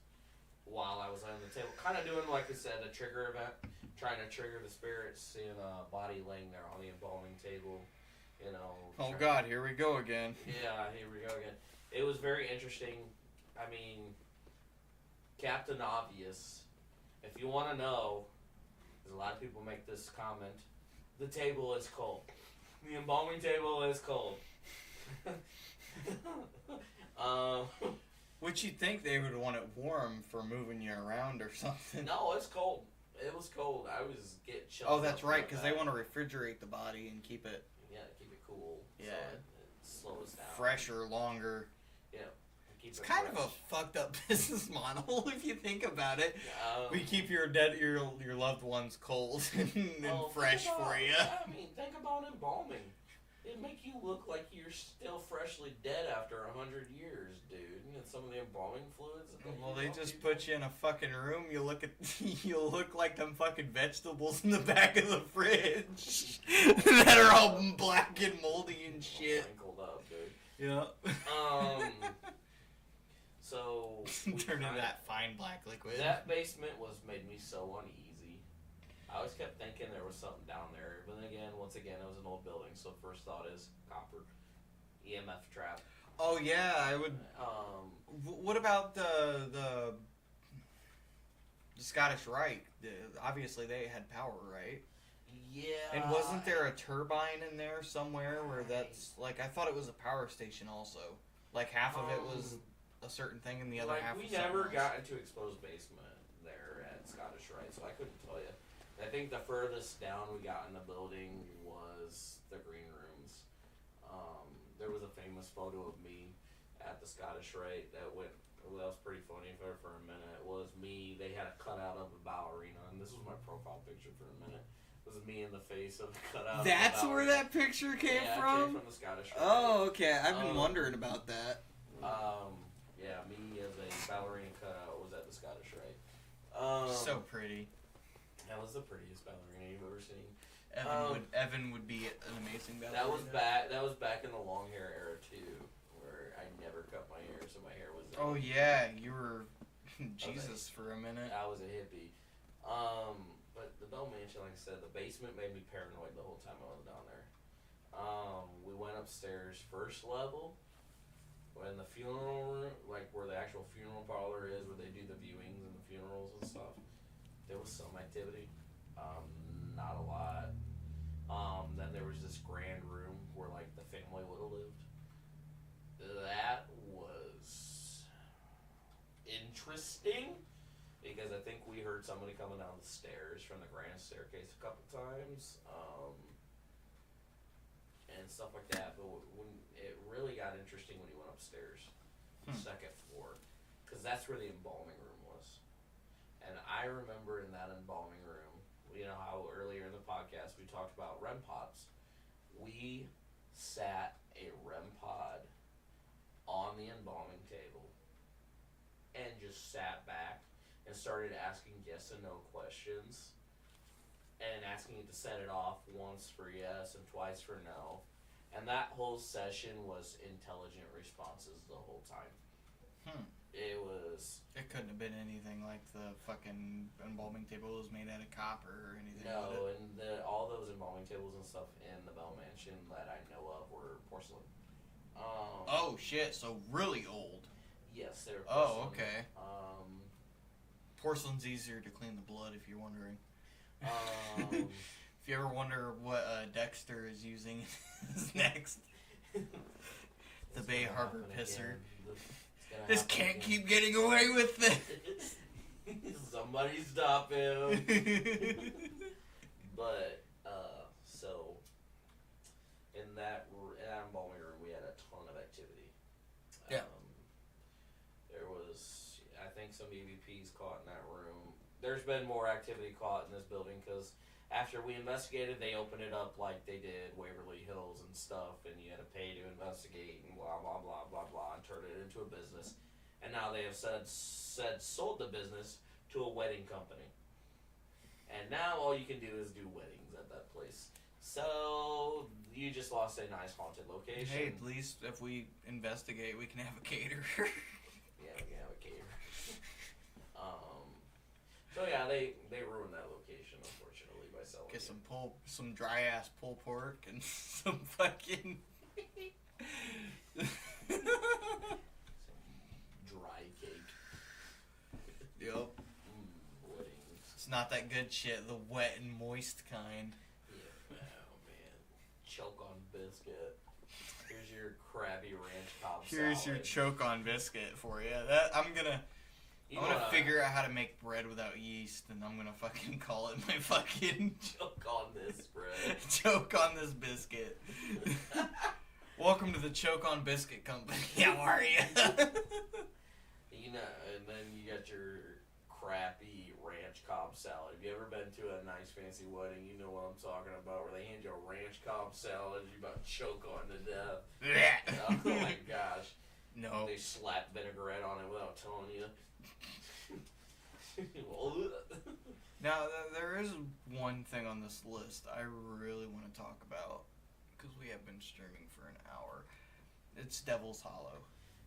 while I was on the table. Kind of doing, like I said, a trigger event, trying to trigger the spirits, seeing a body laying there on the embalming table, you know. Oh God, here we go again. Yeah, here we go again. It was very interesting. I mean, Captain Obvious, if you want to know, because a lot of people make this comment, the table is cold. The embalming table is cold. Which you'd think they would want it warm for moving you around or something. No, it's cold. It was cold. I was getting chilled. Oh, that's right, because they want to refrigerate the body and keep it keep it cool. Yeah. So it slows down. fresher, longer. Yeah. It's kind of a fucked up business model if you think about it. a. We keep your loved ones cold and fresh for you. I mean, think about embalming. It make you look like you're still freshly dead after 100 years, dude. And some of the embalming fluids. Well, they just put you in a fucking room. You look like them fucking vegetables in the back of the fridge that are all black and moldy and shit. Wrinkled up, dude. Yeah. So turn into that fine black liquid. That basement made me so uneasy. I always kept thinking there was something down there, but then again, once again, it was an old building, so first thought is copper, EMF trap. Oh yeah, I would. What about the Scottish Rite? Obviously, they had power, right? Yeah. And wasn't there a turbine in there somewhere where that's like I thought it was a power station also. Like half of it was a certain thing, and the other half. We was never something else. got into exposed basement there at Scottish Rite, so I couldn't tell you. I think the furthest down we got in the building was the green rooms. There was a famous photo of me at the Scottish Rite that went. Well, that was pretty funny for a minute. It was me. They had a cutout of a ballerina, and this was my profile picture for a minute. It was me in the face of a cutout. That's of a where ballerina. that picture came Yeah, from? it came from the Scottish Rite. Oh, okay. I've been wondering about that. Yeah, me as a ballerina cutout was at the Scottish Rite. So pretty. That was the prettiest ballerina you've ever seen. Evan would be an amazing ballerina. That was back in the long hair era too, where I never cut my hair, so my hair was. Oh yeah, you were Jesus for a minute. I was a hippie. But the Bell Mansion, like I said, the basement made me paranoid the whole time I was down there. We went upstairs, first level, when the funeral room, like where the actual funeral parlor is, where they do the viewings and the funerals and stuff. There was some activity, not a lot. Then there was this grand room where like the family would have lived. That was interesting because I think we heard somebody coming down the stairs from the grand staircase a couple times, and stuff like that. But when it really got interesting when you went upstairs, second floor, because that's where the embalming room was. And And I remember in that embalming room, you know how earlier in the podcast we talked about REM pods. We sat a REM pod on the embalming table and just sat back and started asking yes and no questions and asking it to set it off once for yes and twice for no. And that whole session was intelligent responses the whole time. It was... It couldn't have been anything like the fucking embalming table was made out of copper or anything. No, and all those embalming tables and stuff in the Bell Mansion that I know of were porcelain. Oh shit! So really old. Yes, they were porcelain. Oh, okay. Porcelain's easier to clean the blood, if you're wondering. If you ever wonder what Dexter is using next, the Bay Harbor pisser. Just can't keep getting away with it. Somebody stop him. But, so, in that embalming room, we had a ton of activity. Yeah. There was, I think, some EVPs caught in that room. There's been more activity caught in this building because after we investigated, they opened it up like they did Waverly Hills and stuff, and you had to pay to investigate and blah, blah, blah, blah, blah, and turn it into a business. And now they have sold the business to a wedding company. And now all you can do is do weddings at that place. So you just lost a nice haunted location. Hey, at least if we investigate, we can have a caterer. Yeah, we can have a caterer. So yeah, they ruined that location, unfortunately, by selling Get it. some dry ass pulled pork and some fucking Dry cake. Yep. Weddings. It's not that good shit, the wet and moist kind. Yeah, oh man. Choke on biscuit. Here's your Krabby Ranch Cobb Here's salad. your choke on biscuit for you. I'm gonna figure out how to make bread without yeast, and I'm gonna fucking call it my fucking Choke on this bread. choke on this biscuit. Welcome to the Choke on Biscuit Company. How are you? You know, and then you got your crappy ranch Cobb salad. Have you ever been to a nice fancy wedding? You know what I'm talking about, where they hand you a ranch Cobb salad, you about to choke on to death. Oh my gosh. No. They slap vinaigrette on it without telling you. Now, there is one thing on this list I really want to talk about, because we have been streaming for an hour. It's Devil's Hollow.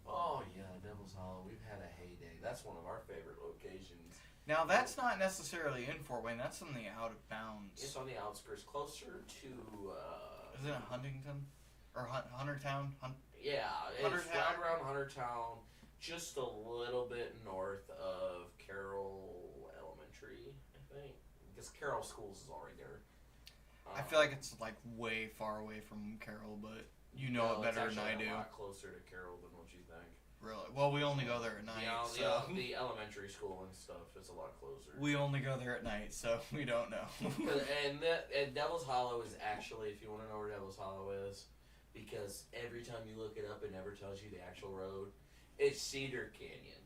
Oh yeah, Devil's Hollow. We've had a heyday. That's one of our favorite locations. Now, that's not necessarily in Fort Wayne. That's on the out of bounds. It's on the outskirts, closer to... Is it Huntington? Or Huntertown? Yeah, it's Huntertown? right around Huntertown, just a little bit north of Carroll Elementary, I think. Because Carroll Schools is already there. I feel like it's like way far away from Carroll, but you know it better than I do. It's actually a lot closer to Carroll than what you think. Really? Well, we only go there at night. Yeah, so the elementary school and stuff is a lot closer. we only go there at night, so we don't know. and Devil's Hollow is actually, if you want to know where Devil's Hollow is, because every time you look it up, it never tells you the actual road. It's Cedar Canyon.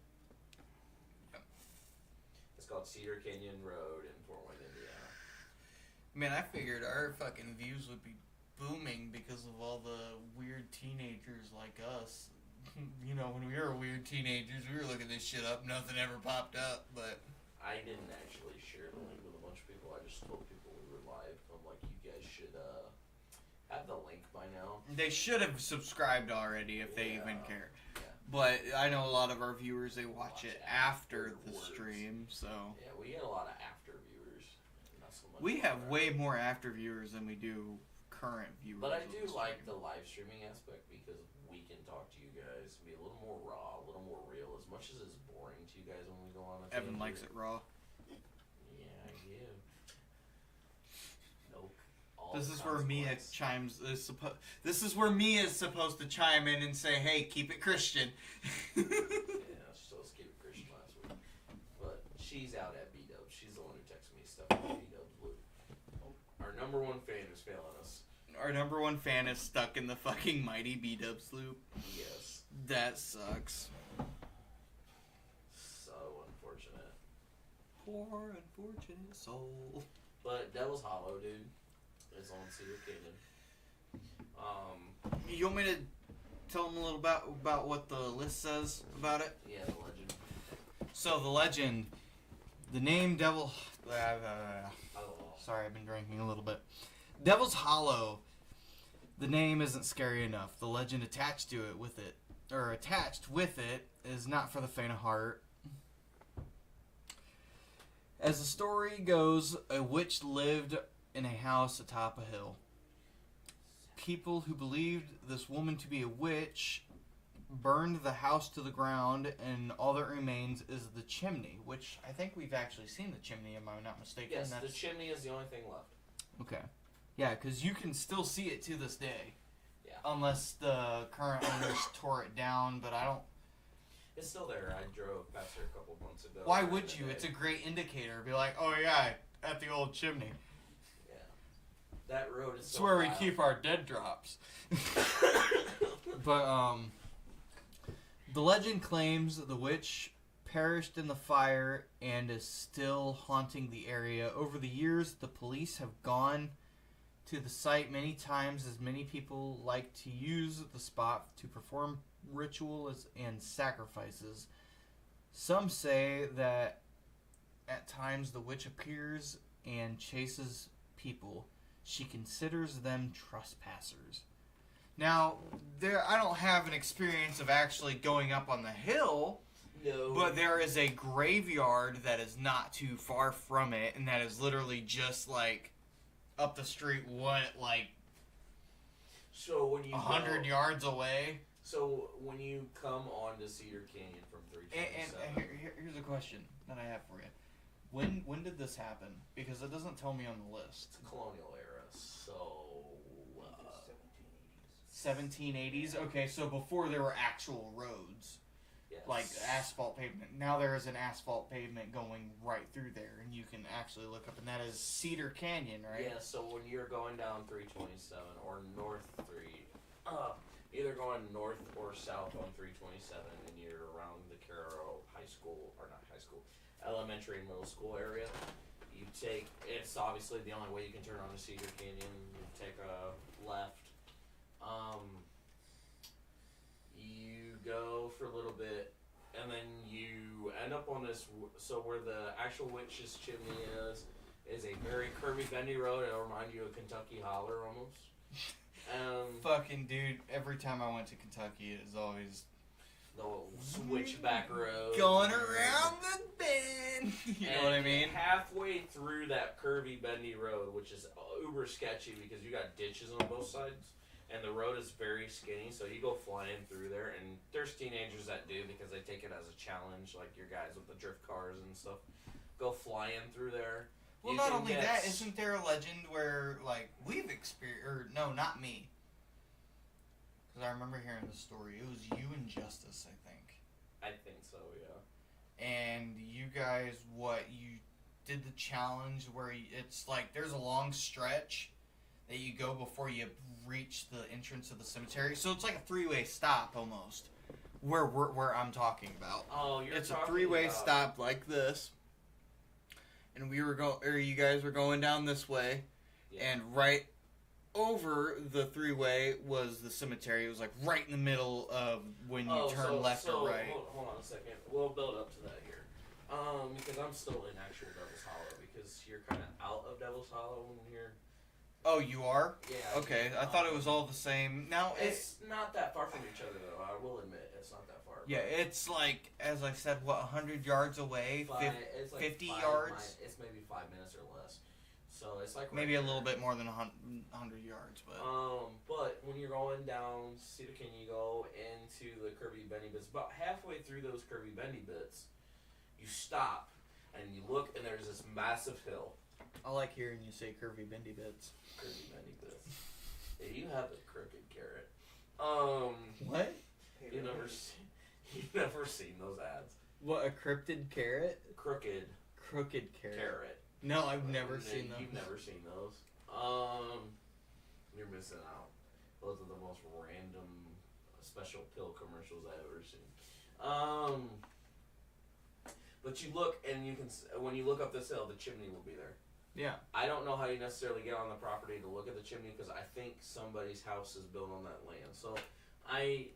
It's called Cedar Canyon Road in Fort Wayne, Indiana. Man, I figured our fucking views would be booming because of all the weird teenagers like us. You know, when we were weird teenagers, we were looking this shit up. Nothing ever popped up, but I didn't actually share the link with a bunch of people. I just told people we were live. I'm like, you guys should have the link by now. they should have subscribed already if they even care. Yeah. But I know a lot of our viewers, they watch it after the afterwards. stream, so Yeah, we get a lot of after viewers. Not so much we have current. way more after viewers than we do current viewers. But I of do the like stream. the live streaming aspect because we can talk to you guys, be a little more raw, a little more real. As much as it's boring to you guys when we go on a Evan likes it raw. Yeah, I do. Nope. All This the is where Mia consequence. chimes. This is where Mia is supposed to chime in and say, "Hey, keep it Christian." Yeah, she told us to keep it Christian last week. But she's out at B-Dubs. She's the one who texted me stuff at B-Dubs. Our number one fan is failing us. Our number one fan is stuck in the fucking mighty B-Dubs loop. Yes. That sucks. So unfortunate. poor unfortunate soul. But Devil's Hollow, dude, is on Cedar Canyon. You want me to tell them a little about what the list says about it? Yeah, the legend. So the legend, the name Devil. Oh. Sorry, I've been drinking a little bit. Devil's Hollow. The name isn't scary enough. The legend attached with it, is not for the faint of heart. As the story goes, a witch lived in a house atop a hill. People who believed this woman to be a witch burned the house to the ground, and all that remains is the chimney, which I think we've actually seen the chimney, am I not mistaken? Yes, the chimney is the only thing left. Okay. Yeah, because you can still see it to this day. Yeah. Unless the current owners tore it down, but I don't... It's still there. I drove past there a couple months ago. Why would you? It's a great indicator. Be like, oh yeah, at the old chimney. Yeah. That road is It's so where we wild. keep our dead drops. But, the legend claims the witch perished in the fire and is still haunting the area. Over the years, the police have gone to the site many times, as many people like to use the spot to perform rituals and sacrifices. Some say that at times the witch appears and chases people. She considers them trespassers. Now, I don't have an experience of actually going up on the hill, No. but there is a graveyard that is not too far from it, and that is literally just like up the street, So when you 100 yards away. So when you come onto Cedar Canyon from And 327, here's a question that I have for you. When did this happen? Because it doesn't tell me on the list. it's colonial era, so 1780s? Okay, so before there were actual roads, yes. like asphalt pavement. Now there is an asphalt pavement going right through there, and you can actually look up, and that is Cedar Canyon, right? Yeah, so when you're going down 327 or north 3, either going north or south on 327, and you're around the Caro High School, or not high school, elementary and middle school area, you take, it's obviously the only way you can turn onto Cedar Canyon, you take a left, you go for a little bit, and then you end up on this, so where the actual witch's chimney is a very curvy, bendy road. It'll remind you of Kentucky Holler almost. Fucking dude, every time I went to Kentucky, it was always The switchback road. going around the bend. You know what I mean? Halfway through that curvy, bendy road, which is uber sketchy because you got ditches on both sides, and the road is very skinny, so you go flying through there, and there's teenagers that do because they take it as a challenge, like your guys with the drift cars and stuff. Go flying through there. Well, You not can only get that, isn't there a legend where, like, we've experienced, or no, not me. Because I remember hearing the story. It was you and Justice, I think. I think so, yeah. And you guys, you did the challenge where it's like, there's a long stretch that you go before you reach the entrance of the cemetery. So it's like a three-way stop, almost. Where I'm talking about. Oh, you're It's a talking three-way about- stop like this. And you guys were going down this way, Yeah. and right over the three-way was the cemetery. It was like right in the middle of when you turn left or right. Hold on a second. We'll build up to that here. Because I'm still in actual Devil's Hollow, because you're kind of out of Devil's Hollow when you're... Oh, you are? Yeah. Okay, I thought it was all the same. Now It's not that far from each other, though. I will admit, it's not that far. yeah, it's like, as I said, 100 yards away? It's like 50 5 yards? It's maybe 5 minutes or less. So it's like Maybe a right little there. bit more than 100 yards, but... But when you're going down Cedar Canyon, you go into the curvy bendy bits. About halfway through those curvy bendy bits, you stop and you look, and there's this massive hill. I like hearing you say curvy bendy bits. Curvy bendy bits. Yeah, you have a crooked carrot. What? You never seen those ads. What, a cryptid carrot? Crooked Crooked carrot. carrot. No, I've never seen them. You've never seen those. You're missing out. Those are the most random special pill commercials I've ever seen. But But you look and when you look up this hill, the chimney will be there. Yeah. I don't know how you necessarily get on the property to look at the chimney because I think somebody's house is built on that land. So I've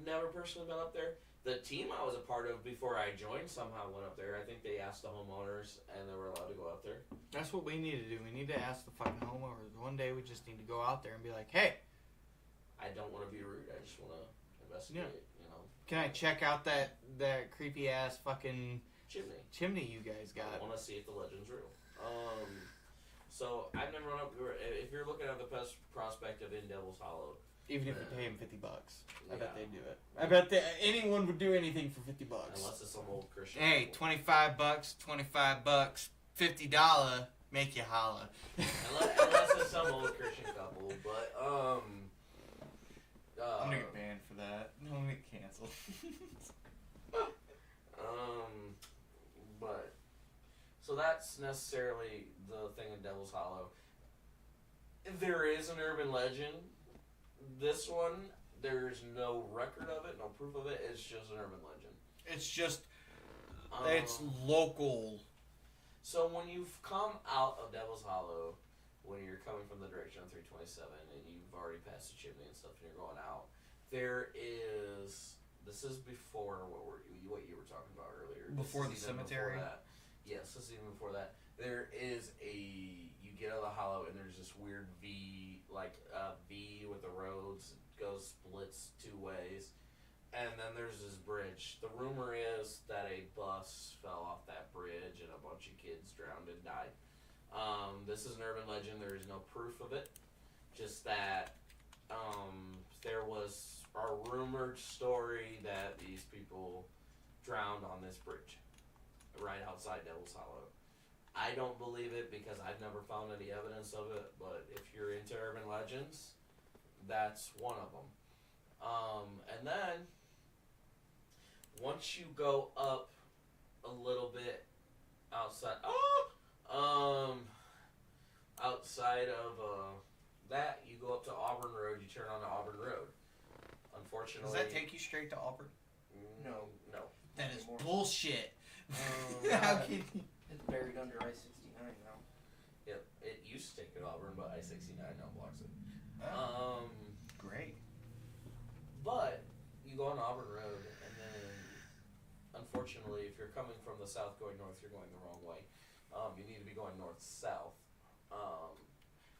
never personally been up there. The team I was a part of before I joined somehow went up there. I think they asked the homeowners and they were allowed to go out there. That's what we need to do. We need to ask the fucking homeowners. One day we just need to go out there and be like, hey, I don't want to be rude. I just want to investigate, you know. can I check out that creepy ass fucking Chimney you guys I got? want to see if the legend's real. So I've never run up. If you're looking at the best prospect of in Devil's Hollow, Even if you pay him $50, I bet Yeah. they'd do it. I bet anyone would do anything for $50. unless it's some old Christian. Hey, couple. $25, $25, $50, make you holla. unless it's some old Christian couple, but I'm gonna get banned for that. I'm gonna get canceled. but so that's necessarily the thing in Devil's Hollow. There is an urban legend. This one, there's no record of it, no proof of it. It's just an urban legend. It's just, it's local. So when you've come out of Devil's Hollow, when you're coming from the direction of 327, and you've already passed the chimney and stuff, and you're going out, there is. This is before what you were talking about earlier. Before This is the even cemetery? Before that. Yes, this is even before that. There is you get out of the hollow and there's this weird V, like a V with the roads. It goes splits two ways. And then there's this bridge. The rumor is that a bus fell off that bridge and a bunch of kids drowned and died. This is an urban legend. There is no proof of it. Just that there was a rumored story that these people drowned on this bridge right outside Devil's Hollow. I don't believe it because I've never found any evidence of it, but if you're into urban legends, that's one of them. And then, once you go up a little bit outside, outside of that, you go up to Auburn Road, you turn onto Auburn Road. Unfortunately... Does that take you straight to Auburn? No. That is Anymore. bullshit. How can you? It's buried under I-69 now. Yep, it used to take it to Auburn, but I-69 now blocks it. Great. But you go on Auburn Road, and then, unfortunately, if you're coming from the south going north, you're going the wrong way. You need to be going north-south.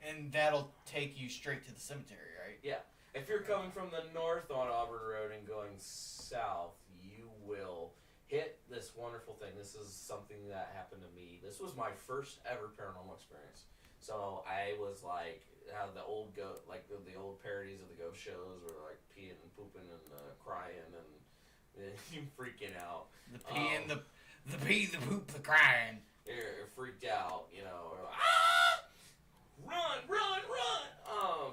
And that'll take you straight to the cemetery, right? Yeah. If you're coming from the north on Auburn Road and going south, you will hit this wonderful thing. This is something that happened to me. This was my first ever paranormal experience. So I was like, how the old the old parodies of the ghost shows were like peeing and pooping and crying and freaking out. The pee and the pee, the poop, the crying. You're freaked out, you know. Or like, ah! Run!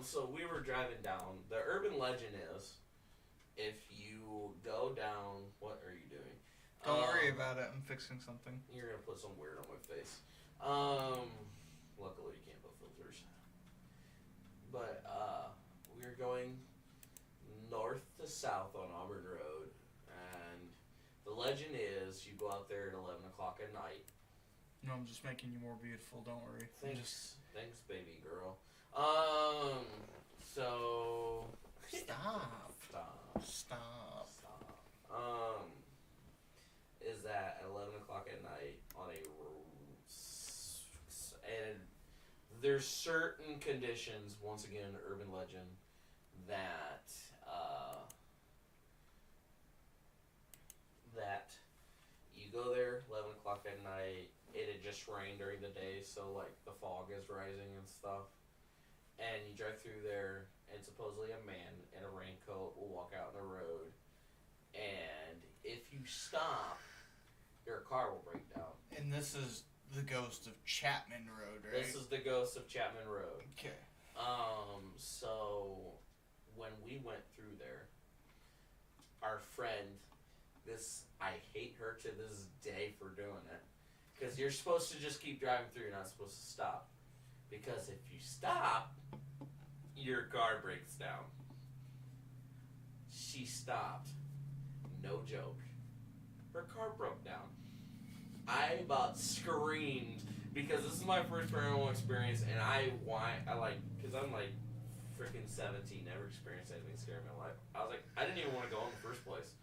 So we were driving down. The urban legend is, if you go down, what are you doing? Don't worry about it. I'm fixing something. You're gonna put some weird on my face. Luckily you can't put filters. But we were going north to south on Auburn Road, and the legend is you go out there at 11 o'clock at night. No, I'm just making you more beautiful. Don't worry. Thanks, baby girl. So Stop. Stop. Is that at 11 o'clock at night on and there's certain conditions, once again, urban legend, that that you go there 11 o'clock at night. It had just rained during the day, so like the fog is rising and stuff. And you drive through there, and supposedly a man in a raincoat will walk out on the road. And if you stop, your car will break down. And this is the ghost of Chapman Road, right? This is the ghost of Chapman Road. Okay. So when we went through there, our friend, I hate her to this day for doing it. Because you're supposed to just keep driving through, you're not supposed to stop. Because if you stop, your car breaks down. She stopped. No joke. Her car broke down. I about screamed because this is my first paranormal experience, and because I'm like freaking 17, never experienced anything scary in my life. I was like, I didn't even want to go in the first place.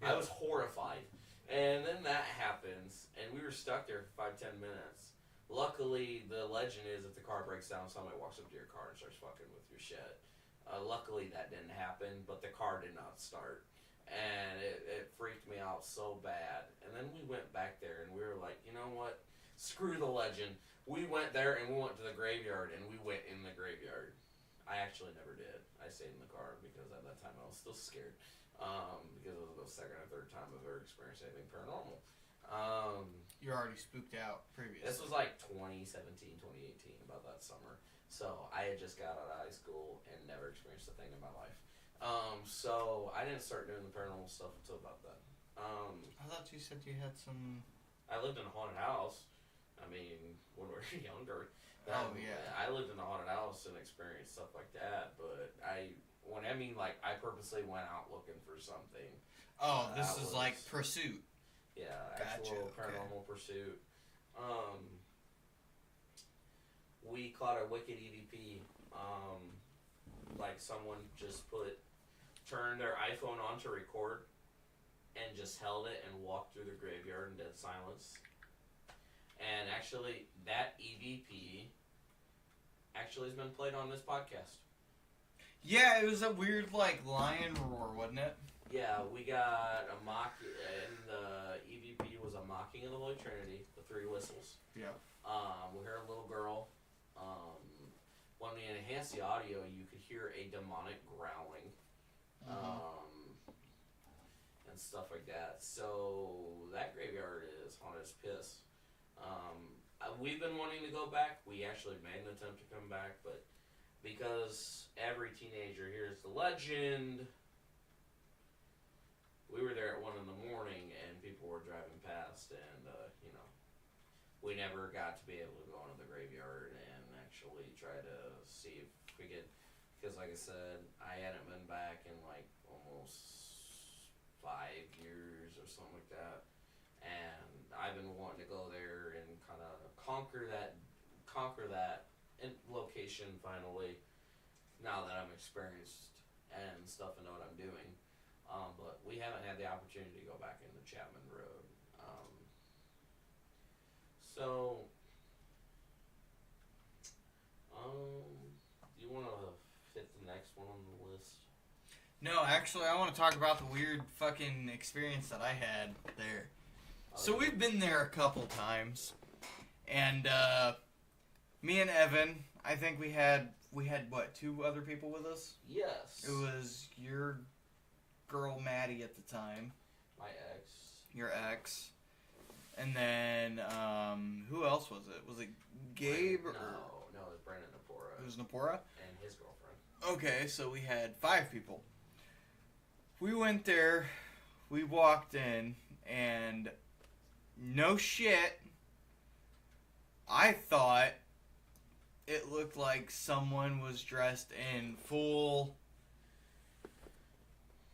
Yeah. I was horrified. And then that happens, and we were stuck there for 5-10 minutes. Luckily, the legend is if the car breaks down, somebody walks up to your car and starts fucking with your shit. Luckily, that didn't happen, but the car did not start. And it freaked me out so bad. And then we went back there, and we were like, you know what? Screw the legend. We went there, and we went to the graveyard, and we went in the graveyard. I actually never did. I stayed in the car because at that time I was still scared. Because it was the second or third time I've ever experienced anything paranormal. You're already spooked out previously. This was like 2017, 2018, about that summer. So I had just got out of high school and never experienced a thing in my life. So I didn't start doing the paranormal stuff until about then. I thought you said you had some... I lived in a haunted house. I mean, when we were younger. Oh, yeah. I lived in a haunted house and experienced stuff like that, but I purposely went out looking for something. Oh, this is like Pursuit. Yeah, Gotcha, actual paranormal pursuit. We caught a wicked EVP. Like someone just turned their iPhone on to record and just held it and walked through the graveyard in dead silence. And actually, that EVP actually has been played on this podcast. Yeah, it was a weird, like, lion roar, wasn't it? Yeah, we got a mock, and the EVP was a mocking of the Holy Trinity, the three whistles. Yeah. We heard a little girl. When we enhanced the audio, you could hear a demonic growling. And stuff like that. So, that graveyard is haunted as piss. We've been wanting to go back. We actually made an attempt to come back, but because every teenager hears the legend, we were there at 1 in the morning and people were driving past, and we never got to be able to go into the graveyard and actually try to see if we could, because like I said, I hadn't been back in like almost 5 years or something like that, and I've been wanting to go there and kind of conquer that location finally, now that I'm experienced and stuff and know what I'm doing. But we haven't had the opportunity to go back into Chapman Road. Do you want to fit the next one on the list? No, actually, I want to talk about the weird fucking experience that I had there. So we've been there a couple times, and me and Evan, I think we had what, 2 other people with us? Yes. It was your girl Maddie at the time. My ex. Your ex. And then, who else was it? Was it Gabe? No, it was Brandon Napora. It was Napora? And his girlfriend. Okay, so we had 5 people. We went there, we walked in, and no shit, I thought it looked like someone was dressed in full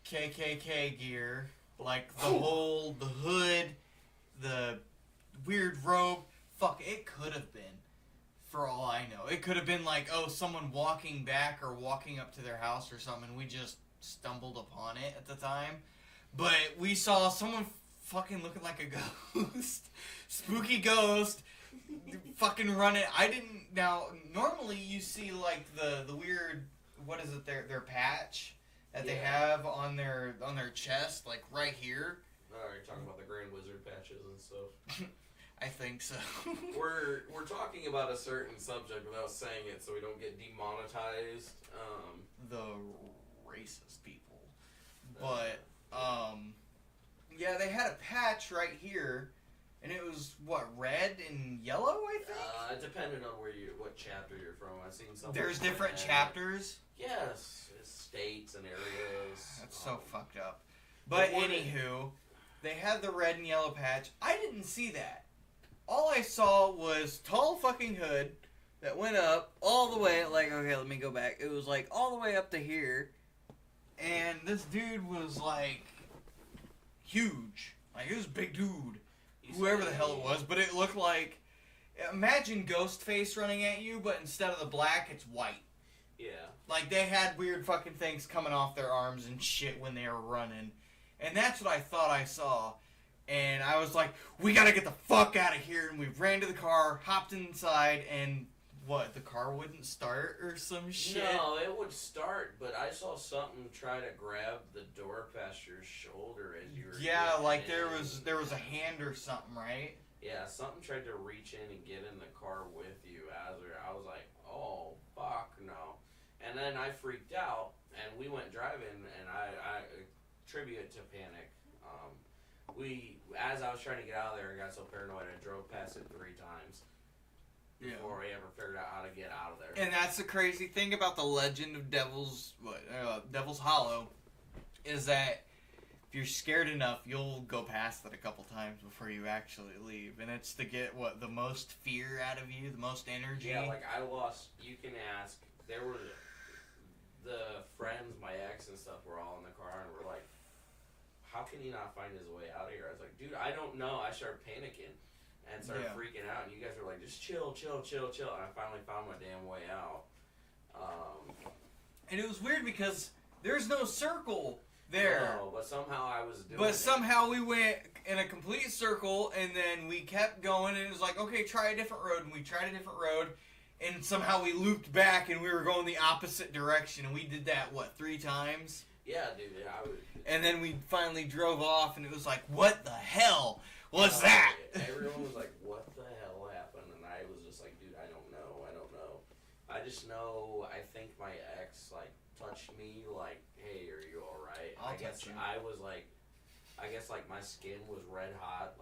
KKK gear, like the hood, the weird robe. Fuck, it could have been, for all I know. It could have been like, someone walking back or walking up to their house or something, and we just stumbled upon it at the time. But we saw someone fucking looking like a ghost. Spooky ghost. Fucking running. Now, normally you see like the weird, what is it, their patch that they have on their chest, like right here. Oh, you're talking about the Grand Wizard patches and stuff. I think so. We're talking about a certain subject without saying it, so we don't get demonetized. The racist people. But yeah, they had a patch right here, and it was what, red and yellow, I think. It depended on what chapter you're from. I've seen some. There's different chapters. Yes, it's states and areas. That's so fucked up. But anywho, they had the red and yellow patch. I didn't see that. All I saw was tall fucking hood that went up all the way, like, okay, let me go back. It was like all the way up to here. And this dude was like huge. Like, he was a big dude. You whoever the hell it was, but it looked like, imagine Ghostface running at you, but instead of the black, it's white. Yeah. Like, they had weird fucking things coming off their arms and shit when they were running. And that's what I thought I saw. And I was like, we gotta get the fuck out of here. And we ran to the car, hopped inside, and what, the car wouldn't start or some shit? No, it would start, but I saw something try to grab the door past your shoulder as you were Yeah, getting like in. there was a hand or something, right? Yeah, something tried to reach in and get in the car with you. I was like, oh, fuck, no. And then I freaked out, and we went driving, and I attribute it to panic. As I was trying to get out of there, I got so paranoid, I drove past it 3 times before we ever figured out how to get out of there. And that's the crazy thing about the legend of Devil's Hollow, is that if you're scared enough, you'll go past it a couple times before you actually leave. And it's to get, the most fear out of you, the most energy. Yeah, like I lost, you can ask, there were the friends, my ex and stuff were all in the car and were like, how can he not find his way out of here? I was like, dude, I don't know. I started panicking and started freaking out. And you guys were like, just chill. And I finally found my damn way out. And it was weird because there's no circle there. No, but somehow I was doing But it. somehow we went in a complete circle, and then we kept going, and it was like, okay, try a different road. And we tried a different road, and somehow we looped back, and we were going the opposite direction. And we did that, 3 times? Yeah, dude. I would. And then we finally drove off, and it was like, what the hell was that? Everyone was like, what the hell happened? And I was just like, dude, I don't know. I just know, I think my ex, touched me, hey, are you alright? I'll I guess touch you. I was I guess, my skin was red hot,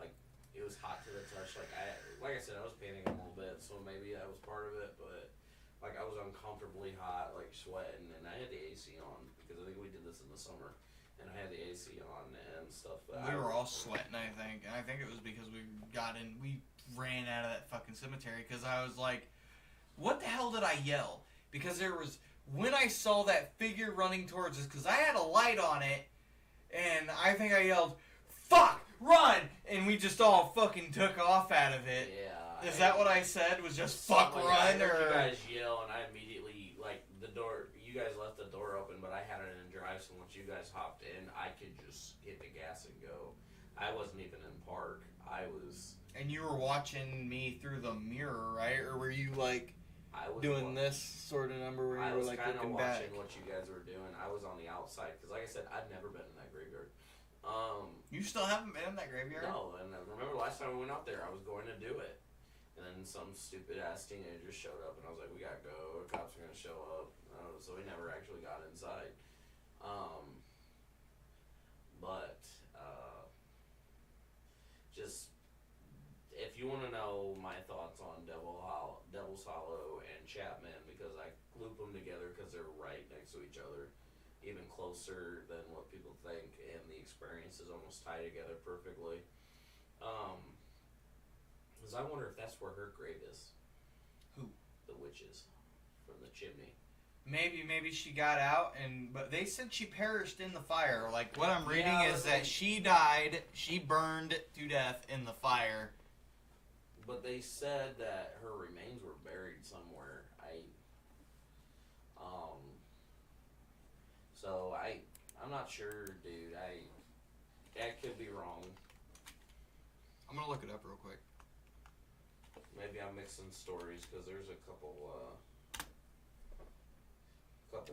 it was hot to the touch. Like I said, I was panicking a little bit, so maybe that was part of it, but, I was uncomfortably hot, sweating, and I had the AC on, because I think we did this in the summer. And I had the AC on and stuff. But We were all sweating, I think. And I think it was because we ran out of that fucking cemetery. Because I was like, what the hell did I yell? Because when I saw that figure running towards us, because I had a light on it, and I think I yelled, fuck, run! And we just all fucking took off out of it. Yeah. Is that what I said? Was just fuck, run? I heard Or you guys yell, and I immediately, the door, you guys left the door open, but I had it in drive, so once you guys hopped in, I could just hit the gas and go. I wasn't even in park. And you were watching me through the mirror, right? Or were you I was doing this sort of number where I you were was kind of looking watching back? what you guys were doing. I was on the outside, because like I said, I've never been in that graveyard. You still haven't been in that graveyard? No, and I remember last time we went out there, I was going to do it. And then some stupid ass teenager showed up, and I was like, we gotta go, the cops are gonna show up. So we never actually got inside. Just, if you want to know my thoughts on Devil's Hollow and Chapman, because I loop them together because they're right next to each other, even closer than what people think, and the experiences almost tie together perfectly. Because I wonder if that's where her grave is. Who? The witches from the chimney. Maybe she got out, but they said she perished in the fire. Like, what I'm reading Yeah, is but that she died, she burned to death in the fire. But they said that her remains were buried somewhere. So I'm not sure, dude. I could be wrong. I'm gonna look it up real quick. Maybe I'm mixing stories, because there's a couple.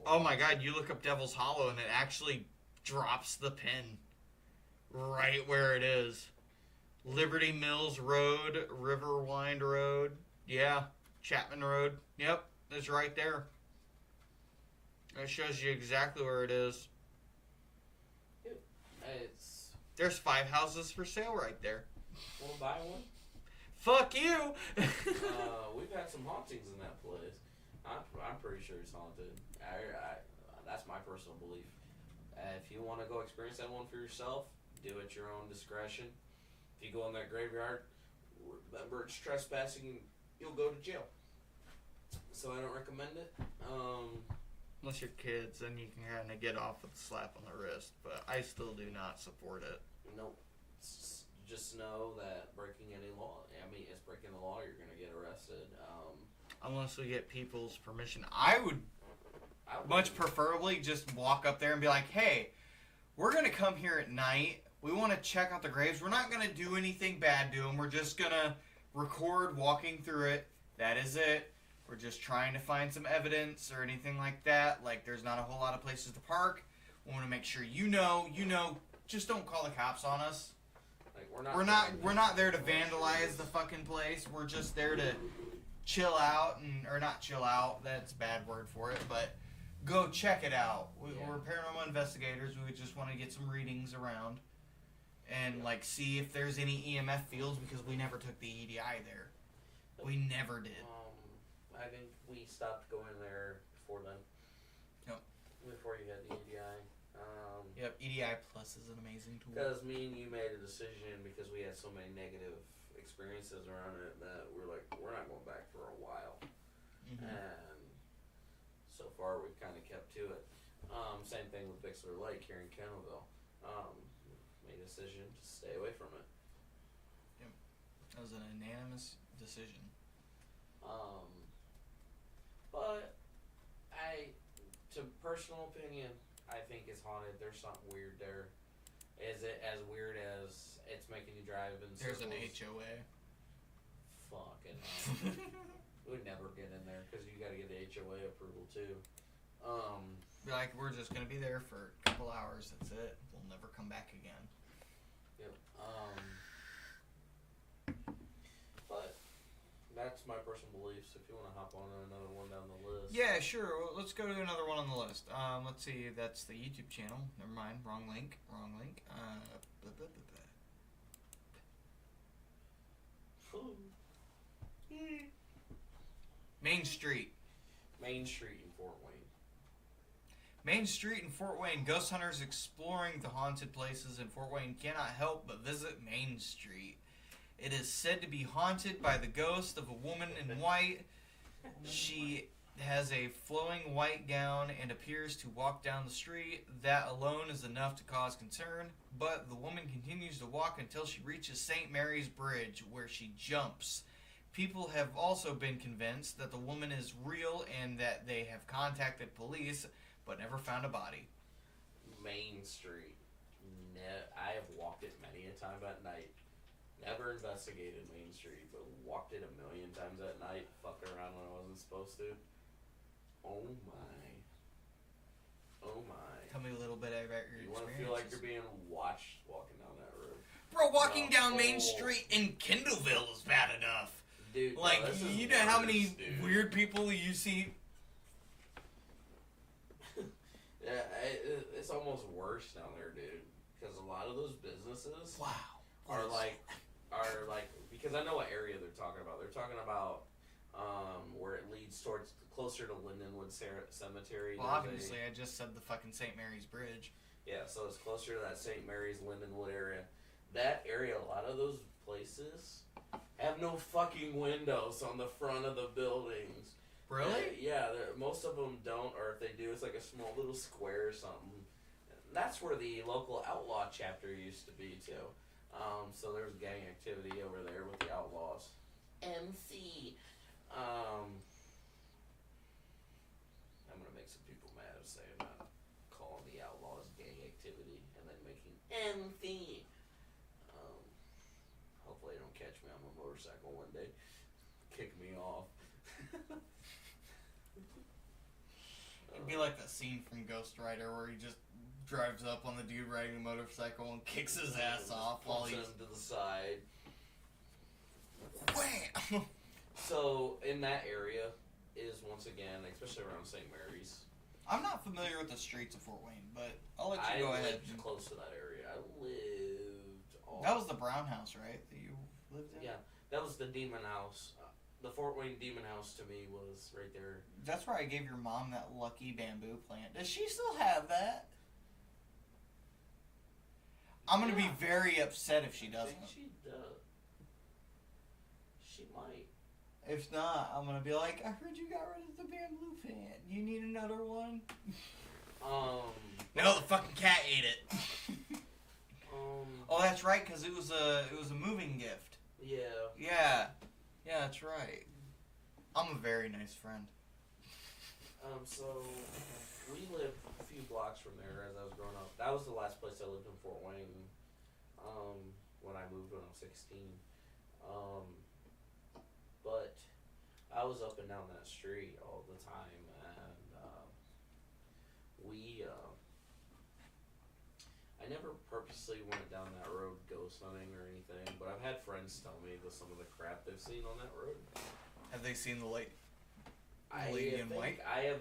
Oh my god, you look up Devil's Hollow and it actually drops the pin right where it is. Liberty Mills Road, Riverwind Road, yeah, Chapman Road, yep, it's right there. It shows you exactly where it is. There's 5 houses for sale right there. Want to buy one? Fuck you! We've had some hauntings in that place. I'm pretty sure it's haunted. That's my personal belief. If you want to go experience that one for yourself, do it at your own discretion. If you go in that graveyard, remember it's trespassing, you'll go to jail. So I don't recommend it. Unless you're kids, then you can kind of get off with a slap on the wrist. But I still do not support it. Nope. Just know that breaking unless we get people's permission. I would I would- much preferably just walk up there and be like, hey, we're going to come here at night. We want to check out the graves. We're not going to do anything bad to them. We're just going to record walking through it. That is it. We're just trying to find some evidence or anything like that. Like, there's not a whole lot of places to park. We want to make sure you know. Just don't call the cops on us. Like, We're not there to vandalize the fucking place. We're just there to chill out or not chill out. That's a bad word for it, but go check it out. We're paranormal investigators. We just want to get some readings around and like see if there's any EMF fields because we never took the EDI there. We never did. I think we stopped going there before then. Yep. Before you had the EDI. Yep, EDI Plus is an amazing tool. Because me and you made a decision because we had so many negative experiences around it that we're like, we're not going back for a while. Mhm. And so far we've kind of kept to it. Same thing with Bixler Lake here in Kennelville. Made a decision to stay away from it. That was an unanimous decision. But to personal opinion, I think it's haunted. There's something weird there. Is it as weird as it's making you drive in There's an circles? HOA. Fucking we would never get in there because you got to get the HOA approval too. Like, we're just going to be there for a couple hours. That's it. We'll never come back again. Yep. But that's my personal beliefs. If you want to hop on another one down the list. Yeah, sure. Well, let's go to another one on the list. Let's see. That's the YouTube channel. Never mind. Wrong link. Blah, blah, blah, blah. Main Street. Main Street in Fort Wayne. Main Street in Fort Wayne. Ghost hunters exploring the haunted places in Fort Wayne cannot help but visit Main Street. It is said to be haunted by the ghost of a woman in white. She has a flowing white gown and appears to walk down the street. That alone is enough to cause concern, but the woman continues to walk until she reaches St. Mary's Bridge, where she jumps. People have also been convinced that the woman is real and that they have contacted police, but never found a body. Main Street. I have walked it many a time at night. Never investigated Main Street, but walked it a million times at night, fucking around when I wasn't supposed to. Oh my. Oh my. Tell me a little bit about your You want to experiences. feel like you're being watched walking down that road. Bro, walking No. down Main Street in Kendallville is bad enough. Dude, no, Like, this is you know how worse, many dude. weird people you see? Yeah, it's almost worse down there, dude. Because a lot of those businesses Wow. are like, because I know what area they're talking about. They're talking about where it leads towards closer to Lindenwood Cemetery. Well, There's obviously, I just said the fucking St. Mary's Bridge. yeah, so it's closer to that St. Mary's Lindenwood area. That area, a lot of those places have no fucking windows on the front of the buildings. Really? Yeah, most of them don't, or if they do, it's like a small little square or something. That's where the local outlaw chapter used to be too. So there's gang activity over there with the outlaws. MC. I'm gonna make some people mad if say I'm not calling the outlaws gang activity and then making MC. Hopefully they don't catch me on my motorcycle one day. Kick me off. It'd be like that scene from Ghost Rider where he just drives up on the dude riding a motorcycle and kicks his ass off while Pumps he's... him to the side. Wham! So in that area is once again, especially around St. Mary's. I'm not familiar with the streets of Fort Wayne, but I'll let I you go ahead. lived close to that area. I lived. That was the Brown House, right? That you lived in? Yeah, that was the Demon House. The Fort Wayne Demon House to me was right there. That's where I gave your mom that lucky bamboo plant. Does she still have that? I'm gonna be very upset if she I doesn't. think she does. She might. If not, I'm gonna be like, I heard you got rid of the bamboo plant. You need another one? No, the fucking cat ate it. Oh, that's right, because it was a moving gift. Yeah. Yeah, that's right. I'm a very nice friend. So we lived a few blocks from there as I was growing up. That was the last place I lived in Fort Wayne. When I moved when I was 16. But I was up and down that street all the time, and I never purposely went down that road ghost hunting or anything, but I've had friends tell me that some of the crap they've seen on that road. Have they seen the lady in think white? I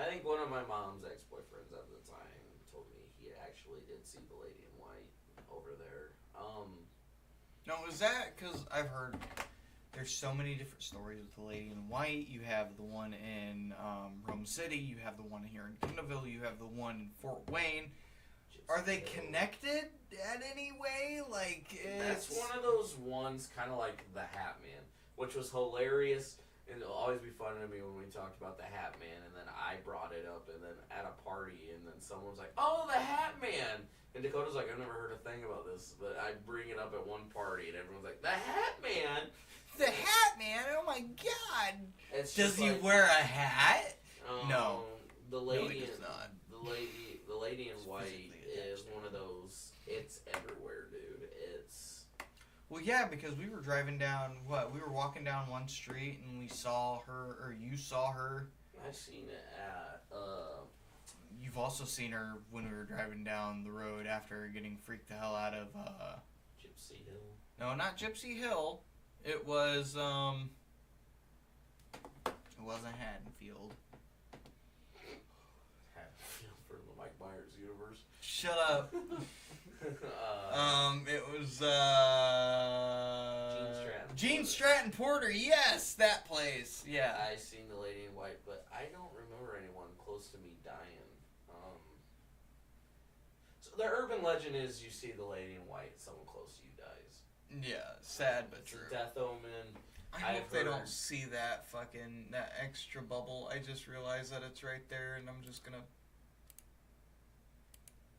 think one of my mom's ex-boyfriends at the time told me he actually did see the lady in white over there. No, is that because I've heard there's so many different stories with the lady in white. You have the one in Rome City. You have the one here in Kendallville. You have the one in Fort Wayne. Are they connected at any way? Like, That's one of those ones, kind of like the Hat Man, which was hilarious, and it'll always be funny to me when we talked about the Hat Man, and then I brought it up, and then at a party, and then someone was like, "Oh, the Hat Man," and Dakota's like, "I've never heard a thing about this," but I bring it up at one party, and everyone's like, "The Hat Man." The Hat Man? Oh my God! It's Does just he like, wear a hat? No. The No, lady, he does not. the lady in It's white physically is attached. one of those. It's everywhere, dude. It's Well, yeah, because we were driving down, we were walking down one street and we saw her, or you saw her. I've seen it at You've also seen her when we were driving down the road after getting freaked the hell out of, Gypsy Hill. no, not Gypsy Hill. It was, it wasn't Haddonfield. For the Mike Myers universe. Shut up. It was, Gene Stratton Porter, yes, that place, yeah. I seen the lady in white, but I don't remember anyone close to me dying. So the urban legend is you see the lady in white, someone close to you dies. Yeah, sad but It's true. a death omen. I hope I've they heard- don't see that extra bubble. I just realized that it's right there and I'm just gonna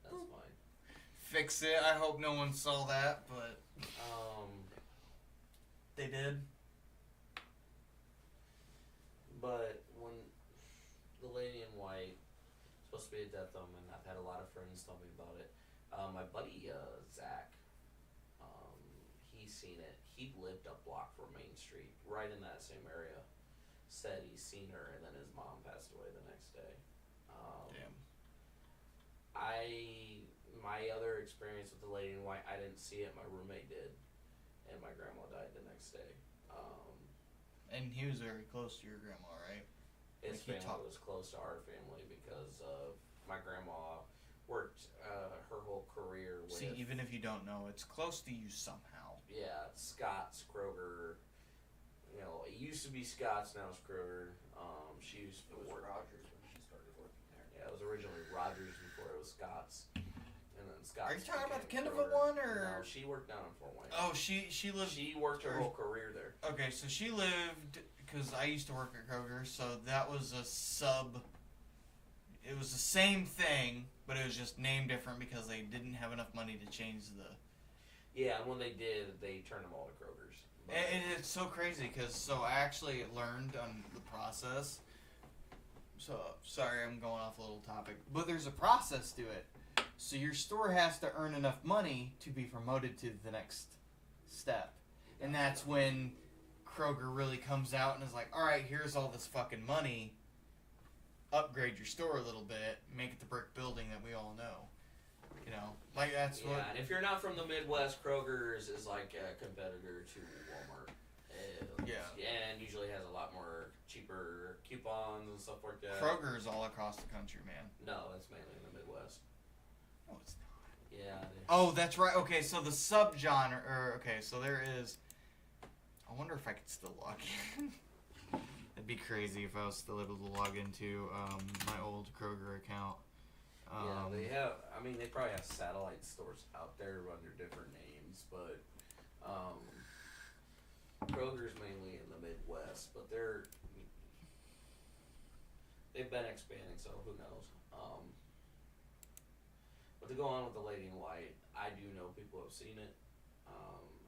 That's fine. fix it. I hope no one saw that, but they did. But when the lady in white, supposed to be a death omen, I've had a lot of friends tell me about it. My buddy Zach, he's seen it. He lived a block from Main Street, right in that same area. Said he's seen her, and then his mom passed away the next day. Damn. My other experience with the lady in white, I didn't see it. My roommate did, and my grandma died the next day. And he was very close to your grandma, right? His Like, he family was close to our family because my grandma worked her whole career with. See, even if you don't know, it's close to you somehow. Yeah, Scott's, Kroger. You know, it used to be Scott's, now it's Kroger. She used to work. Rogers when she started working there. Yeah, it was originally Rogers before it was Scott's, and then Scott's. Are you talking about the became Kendallville Kroger. one, or? No, she worked down in Fort Wayne. Oh, she lived. She worked her whole career there. Okay, so she lived, because I used to work at Kroger, so that was a sub. It was the same thing, but it was just named different because they didn't have enough money to change the. Yeah, and when they did, they turned them all to Kroger's. But And it's so crazy because I actually learned on the process. So sorry, I'm going off a little topic, but there's a process to it. So your store has to earn enough money to be promoted to the next step, and that's when Kroger really comes out and is like, "All right, here's all this fucking money. Upgrade your store a little bit, make it the brick building that we all know." You know, like that's yeah, what. and if you're not from the Midwest, Kroger's is like a competitor to Walmart. And usually has a lot more cheaper coupons and stuff like that. Kroger is all across the country, man. No, it's mainly in the Midwest. No, it's not. Yeah. It is. Oh, that's right. Okay, so the subgenre, so there is. I wonder if I could still log in. It'd be crazy if I was still able to log into my old Kroger account. Yeah, they have. I mean, they probably have satellite stores out there under different names, but Kroger's mainly in the Midwest. But they've been expanding, so who knows? But to go on with the Lady in White, I do know people have seen it.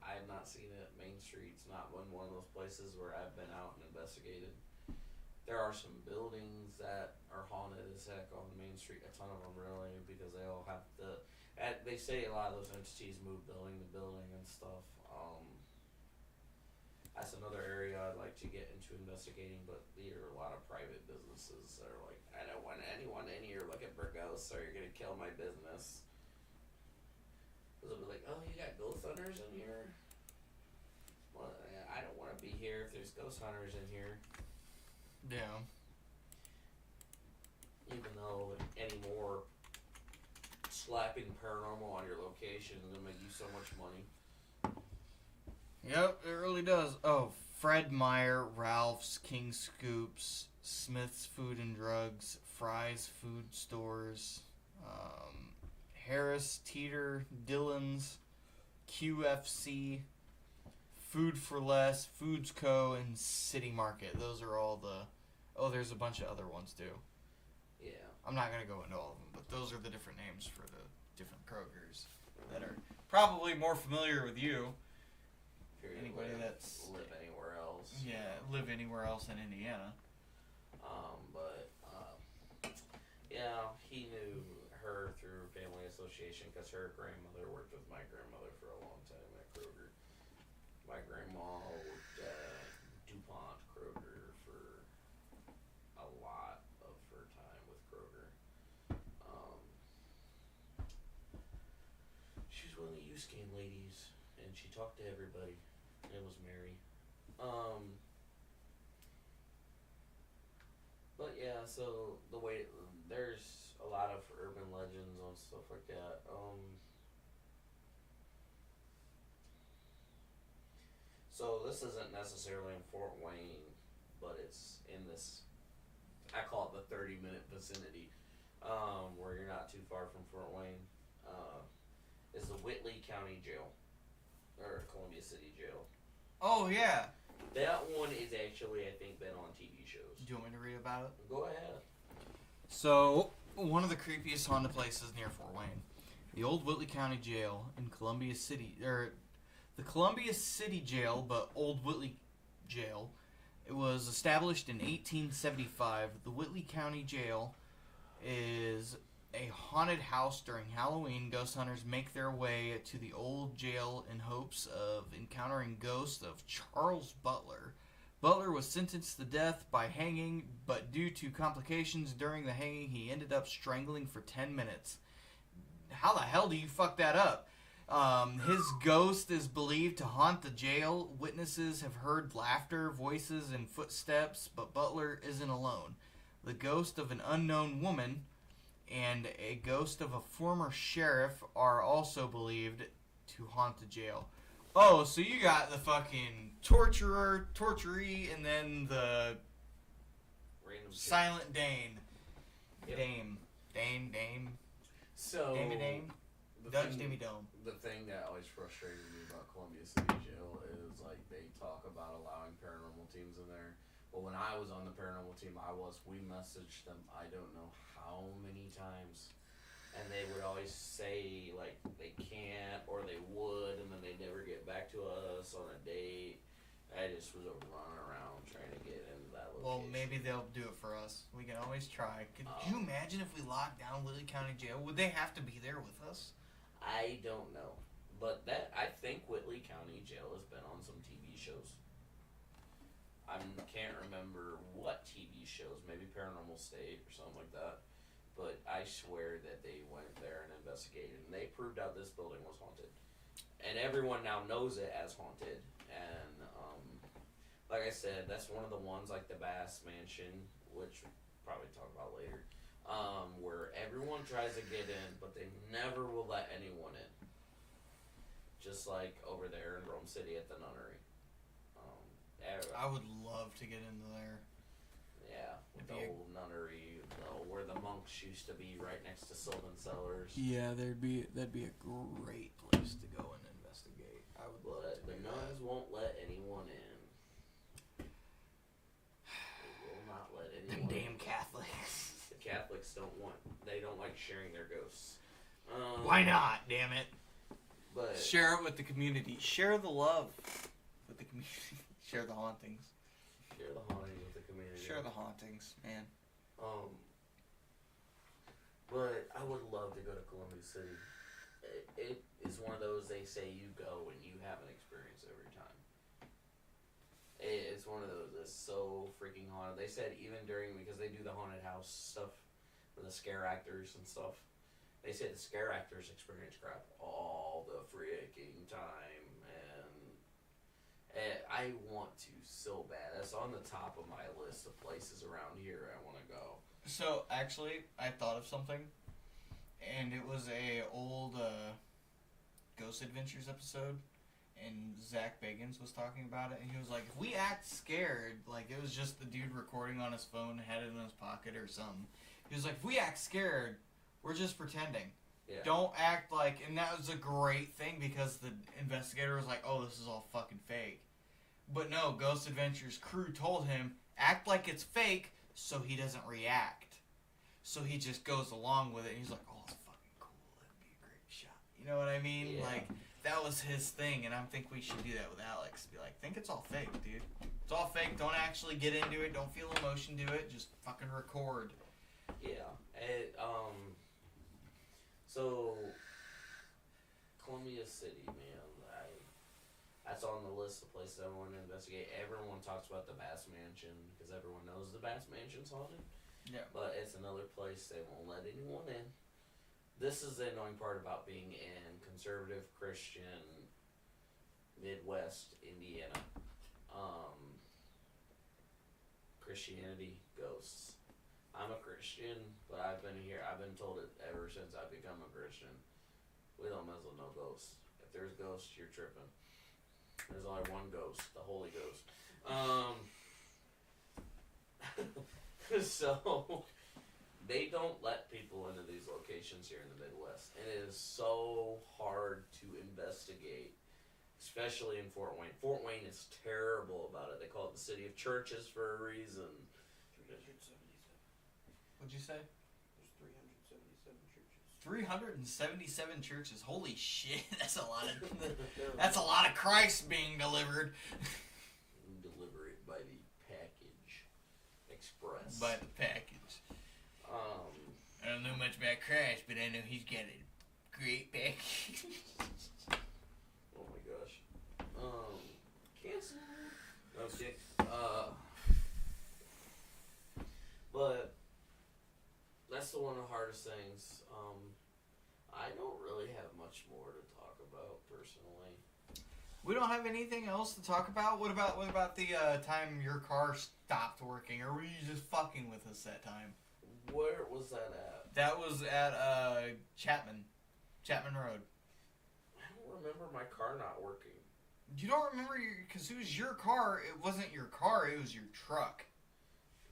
I I have not seen it. Main Street's not one of those places where I've been out and investigated. There are some buildings that are haunted as heck on Main Street. A ton of them, really, because they all have the. They say a lot of those entities move building to building and stuff. That's another area I'd like to get into investigating, but there are a lot of private businesses that are like, I don't want anyone in here looking for ghosts, or you're gonna kill my business. They'll be like, oh, you got ghost hunters in here? Well, I don't want to be here if there's ghost hunters in here. Yeah. Even though anymore slapping paranormal on your location is gonna make you so much money. Yep, it really does. Oh, Fred Meyer, Ralph's, King Scoops, Smith's Food and Drugs, Fry's Food Stores, Harris Teeter, Dillon's, QFC, Food for Less, Foods Co., and City Market. Those are all the... Oh, there's a bunch of other ones, too. Yeah. I'm not going to go into all of them, but those are the different names for the different Krogers that are probably more familiar with you. Anybody that's live anywhere else. Yeah, live anywhere else in Indiana. Yeah, he knew her through family association because her grandmother worked with my grandmother for a long time at Kroger. My grandma worked at DuPont Kroger for a lot of her time with Kroger. She was one of the U-Scan ladies, and she talked to everybody. It was Mary. But yeah, so the way there's a lot of urban legends and stuff like that. So this isn't necessarily in Fort Wayne, but it's in this. I call it the 30-minute vicinity, where you're not too far from Fort Wayne. Is the Whitley County Jail, or Columbia City Jail. Oh, yeah. That one is actually, I think, been on TV shows. Do you want me to read about it? Go ahead. So, one of the creepiest haunted places near Fort Wayne. The old Whitley County Jail in Columbia City, or the Columbia City Jail, but Old Whitley Jail. It was established in 1875. The Whitley County Jail is a haunted house during Halloween. Ghost hunters make their way to the old jail in hopes of encountering ghosts of Charles Butler. Butler was sentenced to death by hanging, but due to complications during the hanging, he ended up strangling for 10 minutes. How the hell do you fuck that up? His ghost is believed to haunt the jail. Witnesses have heard laughter, voices, and footsteps, but Butler isn't alone. The ghost of an unknown woman and a ghost of a former sheriff are also believed to haunt the jail. Oh, so you got the fucking torturee, and then the Random shit. Silent Dane. Yep. Dame. So Dame. Dutch Demi Dome. The thing that always frustrated me about Columbia City Jail is like they talk about allowing paranormal teams in there. But when I was on the paranormal team, we messaged them I don't know how many times. And they would always say like they can't or they would, and then they never get back to us on a date. I just was running around trying to get into that location. Well, maybe they'll do it for us. We can always try. Could you imagine if we locked down Whitley County Jail? Would they have to be there with us? I don't know. But I think Whitley County Jail has been on some TV shows. I can't remember what TV shows, maybe Paranormal State or something like that. But I swear that they went there and investigated, and they proved out this building was haunted. And everyone now knows it as haunted. And like I said, that's one of the ones like the Bass Mansion, which we'll probably talk about later, where everyone tries to get in, but they never will let anyone in. Just like over there in Rome City at the Nunnery. I would love to get into there. Yeah, with the old nunnery, where the monks used to be, right next to Sylvan Cellars. Yeah, that'd be a great place to go and investigate. I would love to. The nuns won't let anyone in. They will not let anyone. Them damn Catholics. The Catholics don't like sharing their ghosts. Why not? Damn it. But Share it with the community. Share the love with the community. Share the hauntings. share the haunting with the community. Share the hauntings, man. But I would love to go to Columbia City. It is one of those they say you go and you have an experience every time. It's one of those that's so freaking haunted. They said even during, because they do the haunted house stuff with the scare actors and stuff, they said the scare actors experience crap all the freaking time. And I want to so bad. That's on the top of my list of places around here I want to go. So actually, I thought of something, and it was a old Ghost Adventures episode, and Zach Bagans was talking about it, and he was like, if we act scared, like it was just the dude recording on his phone, had it in his pocket or something. He was like, if we act scared, we're just pretending. Yeah. Don't act like, and that was a great thing because the investigator was like, oh, this is all fucking fake. But no, Ghost Adventures crew told him, act like it's fake so he doesn't react. So he just goes along with it, and he's like, oh, it's fucking cool, that'd be a great shot. You know what I mean? Yeah. Like, that was his thing, and I think we should do that with Alex. Be like, think it's all fake, dude. It's all fake, don't actually get into it, don't feel emotion to it, just fucking record. Yeah. So Columbia City, man, that's on the list of places I want to investigate. Everyone talks about the Bass Mansion because everyone knows the Bass Mansion's haunted. Yeah. But it's another place they won't let anyone in. This is the annoying part about being in conservative Christian Midwest Indiana. Christianity ghosts. I'm a Christian, but I've been told it ever since I've become a Christian. We don't mess with no ghosts. If there's ghosts, you're tripping. There's only one ghost, the Holy Ghost. So they don't let people into these locations here in the Midwest. And it is so hard to investigate, especially in Fort Wayne. Fort Wayne is terrible about it. They call it the city of churches for a reason. 377. What'd you say? There's 377 churches. 377 churches. Holy shit, that's a lot of that's a lot of Christ being delivered. Deliver it by the package express. By the package. I don't know much about Christ, but I know he's got a great package. Oh my gosh. Cancel. Okay. But that's the one of the hardest things. I don't really have much more to talk about personally. We don't have anything else to talk about? What about the time your car stopped working, or were you just fucking with us that time? Where was that at? That was at Chapman Road. I don't remember my car not working. You don't remember because it was your car. It wasn't your car. It was your truck.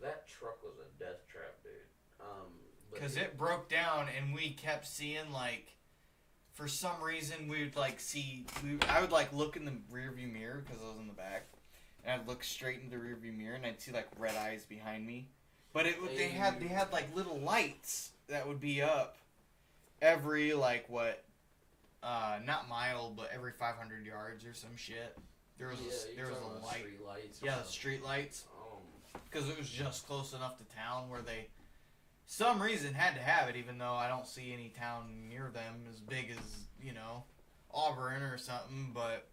That truck was a death trap, dude. Because it broke down, and we kept seeing, like, for some reason, we would, like, I would, like, look in the rearview mirror, because I was in the back, and I'd look straight into the rearview mirror, and I'd see, like, red eyes behind me. But they had, like, little lights that would be up every, like, not mile, but every 500 yards or some shit. There was a light. Street lights. Yeah, the street lights. Because it was just close enough to town where they, some reason, had to have it, even though I don't see any town near them as big as, Auburn or something. But,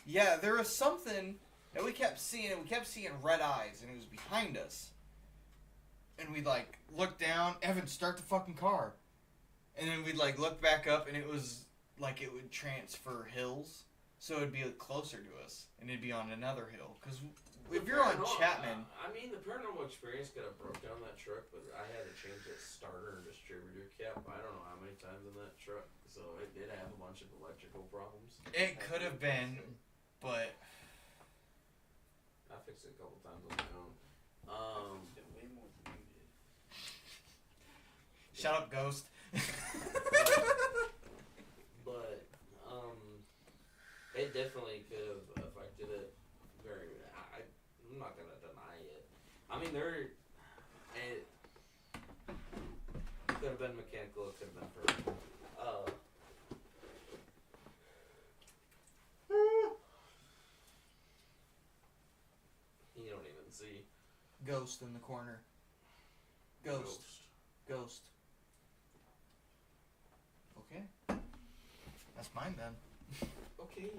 yeah, there was something that we kept seeing, and we kept seeing red eyes, and it was behind us. And we'd, like, look down, Evan, start the fucking car. And then we'd, like, look back up, and it was, like, it would transfer hills. So it'd be closer to us, and it'd be on another hill. Because if you're on Chapman... I mean, the paranormal experience could have broke down that truck, but I had to change its starter and distributor cap. I don't know how many times in that truck. So it did have a bunch of electrical problems. It could have been, but... I fixed it a couple times on my own. Did way more than you did. Shut up, Ghost. But, it definitely could have affected it very... I'm not going to deny it. I mean, it could have been mechanical, it could have been personal. see. Ghost in the corner. Ghost. Okay. That's mine then. Okay.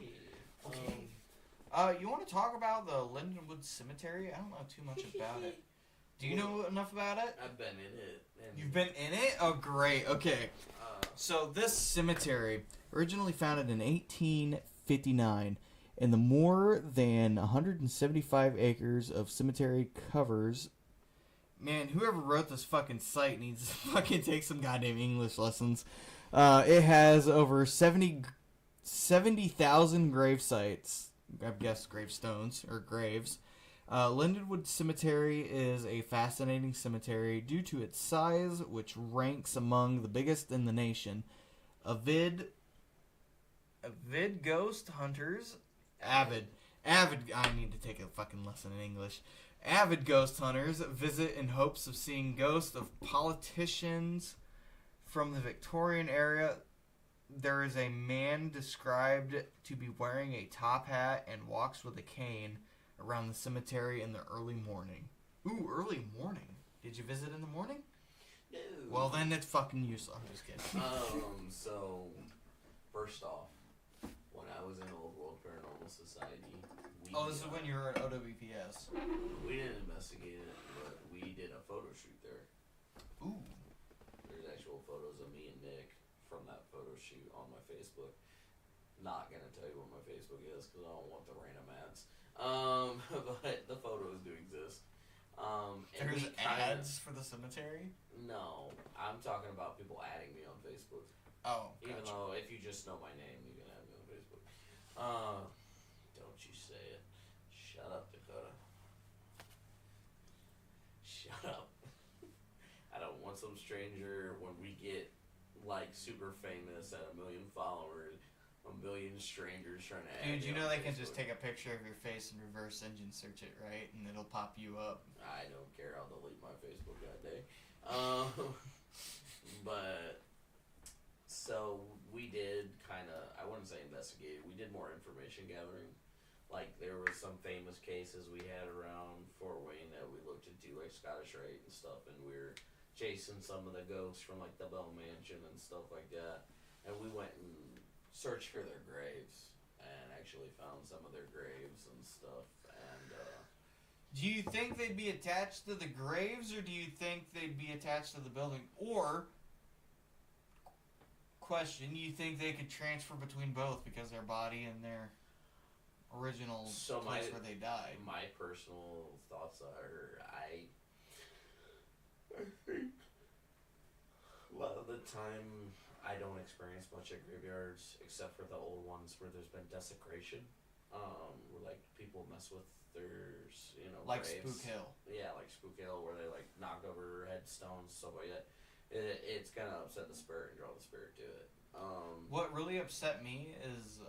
Okay. You want to talk about the Lindenwood Cemetery? I don't know too much about it. Do you know enough about it? I've been in it. And, You've been in it? Oh, great. Okay. So this cemetery, originally founded in 1859, and the more than 175 acres of cemetery covers. Man, whoever wrote this fucking site needs to fucking take some goddamn English lessons. It has over 70,000 grave sites. I guess gravestones or graves. Lindenwood Cemetery is a fascinating cemetery due to its size, which ranks among the biggest in the nation. Avid ghost hunters. Avid. I need to take a fucking lesson in English. Avid ghost hunters visit in hopes of seeing ghosts of politicians from the Victorian era. There is a man described to be wearing a top hat and walks with a cane around the cemetery in the early morning. Ooh, early morning. Did you visit in the morning? No. Well, then it's fucking useless. I'm just kidding. So, first off, when I was in Old World Paranormal Society, This is when you were at OWPS. We didn't investigate it, but we did a photo shoot there. Ooh. There's actual photos of me and Nick from that photo shoot on my Facebook. Not gonna tell you what my Facebook is because I don't want the random ads. But the photos do exist. And There's we kinda- ads for the cemetery? No, I'm talking about people adding me on Facebook. Oh, Even gotcha. though if you just know my name, you can add me on Facebook. Don't you say it. Shut up, Dakota. Shut up. I don't want some stranger when we get like super famous at 1 million followers, 1 million strangers trying to add Dude, me you know on they can just Facebook. take a picture of your face and reverse engine search it, right? And it'll pop you up. I don't care. I'll delete my Facebook that day. But so we did kind of, I wouldn't say investigate. We did more information gathering. Like there were some famous cases we had around Fort Wayne that we looked into, like Scottish Rite and stuff, and we were chasing some of the ghosts from like the Bell Mansion and stuff like that. And we went and searched for their graves and actually found some of their graves and stuff. And Do you think they'd be attached to the graves, or do you think they'd be attached to the building? Or, question, you think they could transfer between both because their body and their original place where they died? my personal thoughts are, I think a lot of the time I don't experience much at graveyards except for the old ones where there's been desecration. Where like people mess with their, Like graves. Spook Hill. Yeah, like Spook Hill, where they like knock over headstones, stuff like that. It's gonna upset the spirit and draw the spirit to it. What really upset me is,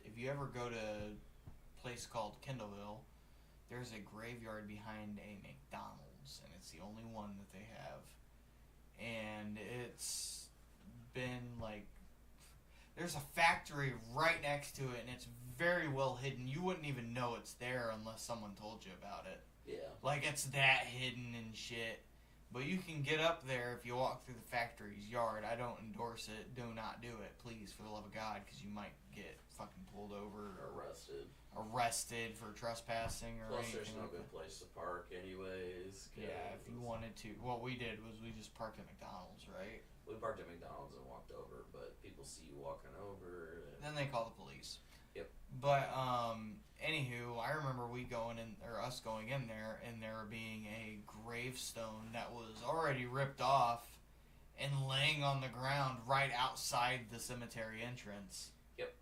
if you ever go to a place called Kendallville, there's a graveyard behind a McDonald's, and it's the only one that they have. And it's been like, there's a factory right next to it, and it's very well hidden. You wouldn't even know it's there unless someone told you about it. Yeah. Like, it's that hidden and shit. But you can get up there if you walk through the factory's yard. I don't endorse it. Do not do it, please, for the love of God, because you might get fucking pulled over or arrested for trespassing or Plus, there's anything no like good that. place to park, anyways. Yeah, if you wanted to. What we did was we just parked at McDonald's, right? We parked at McDonald's and walked over, but people see you walking over. Then they call the police. Yep. But anywho, I remember us going in there, and there being a gravestone that was already ripped off and laying on the ground right outside the cemetery entrance. Yep.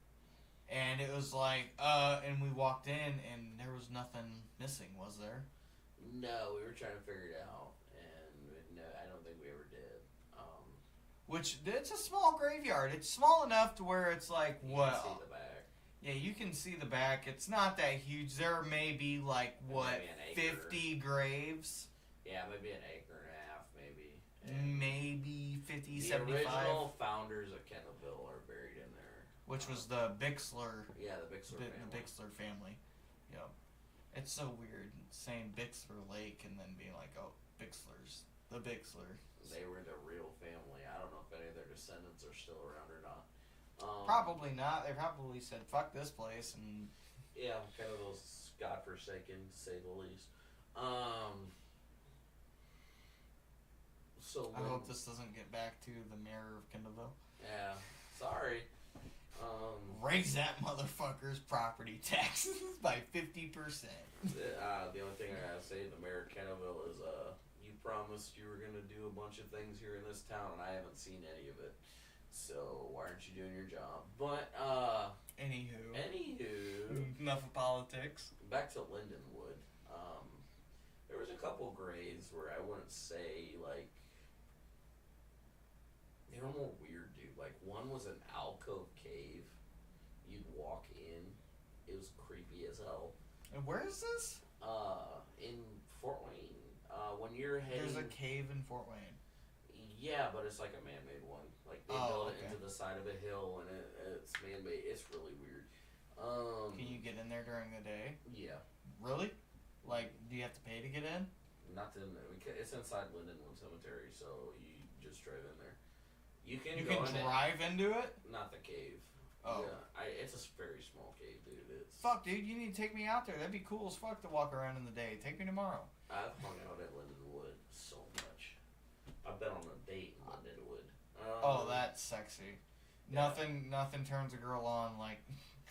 And it was like, and we walked in, and there was nothing missing, was there? No, we were trying to figure it out, and no, I don't think we ever did. Which, it's a small graveyard. It's small enough to where it's like, You what? can see the back. Yeah, you can see the back. It's not that huge. There may be like, what, Maybe an acre. 50 graves? Yeah, maybe an acre and a half, maybe. And Maybe 50, the 75. original founders of Kendallville are buried in there. Which was the Bixler, Yeah, the Bixler family. the Bixler family. Yep. It's so weird saying Bixler Lake and then being like, oh, Bixlers. The Bixler. They were the real family. I don't know if any of their descendants are still around or not. Probably not. They probably said, fuck this place, and... Yeah, kind of those godforsaken, to say the least. So I hope this doesn't get back to the mayor of Kendallville. Yeah, sorry. Raise that motherfucker's property taxes by 50%. The only thing I gotta say to the mayor of Kenneville is, you promised you were gonna do a bunch of things here in this town, and I haven't seen any of it. So why aren't you doing your job? But Anywho, anywho, enough of politics. back to Lindenwood. There was a couple graves where I wouldn't say like they were more weird, dude. Like one was an alcove cave. You'd walk in, it was creepy as hell. And where is this? In Fort Wayne. When you're heading, There's a cave in Fort Wayne. yeah, but it's like a man-made one. Like they built it into the side of a hill, and it's man-made. It's really weird. Can you get in there during the day? Yeah. Really? Like, do you have to pay to get in? Not in there. It's inside Lindenwood Cemetery, so you just drive in there. You can You go can in drive into it? Not the cave. Oh. Yeah, it's a very small cave, dude. It's Fuck, dude, you need to take me out there. That'd be cool as fuck to walk around in the day. Take me tomorrow. I've hung out at Lindenwood so much. I've been on a date in Lindenwood. Oh, that's sexy. Yeah. Nothing turns a girl on like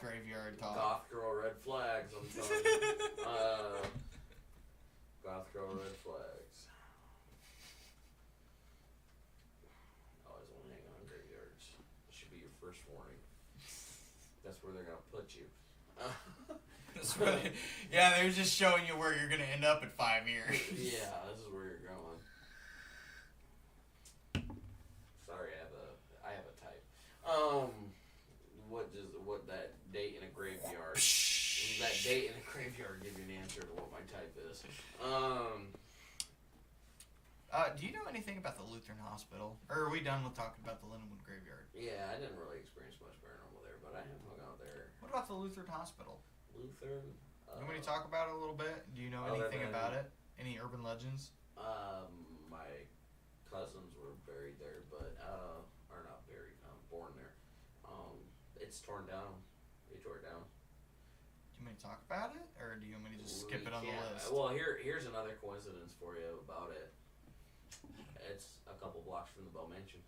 graveyard talk. Goth girl red flags, I'm telling you. Goth girl red flags. Always want to hang on graveyards. That should be your first warning. That's where they're gonna put you. That's right. Yeah, they're just showing you where you're gonna end up in 5 years. Yeah, this is where you're going. Sorry, I have a type. What that date in a graveyard? That date in a graveyard give you an answer to what my type is. Do you know anything about the Lutheran Hospital? Or are we done with talking about the Lindenwood Graveyard? Yeah, I didn't really experience much paranormal there, but I have hung out there. What about the Lutheran Hospital? Lutheran. You want me to talk about it a little bit? Do you know other anything than- about it? Any urban legends? My cousins were buried there, but are not buried. Born there. It's torn down. They tore it down. Do you want me to talk about it, or do you want me to just skip We it on the can't- list? Well, here's another coincidence for you about it. It's a couple blocks from the Bell Mansion.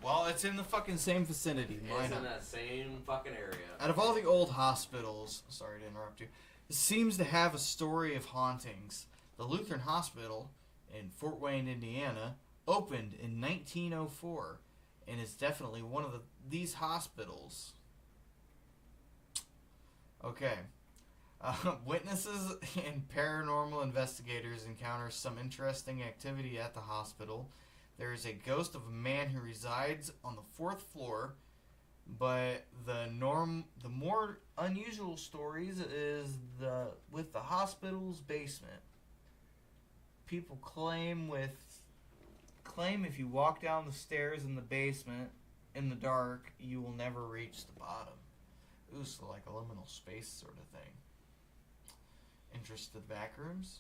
Well, it's in the fucking same vicinity. Why It's in not? that same fucking area. Out of all the old hospitals, sorry to interrupt you, it seems to have a story of hauntings. The Lutheran Hospital in Fort Wayne, Indiana, opened in 1904 and is definitely one of these hospitals. Okay. Witnesses and paranormal investigators encounter some interesting activity at the hospital. There is a ghost of a man who resides on the 4th floor, but the more unusual stories is with the hospital's basement. People claim if you walk down the stairs in the basement in the dark, you will never reach the bottom. Ooh, so like a liminal space sort of thing. Interested back rooms?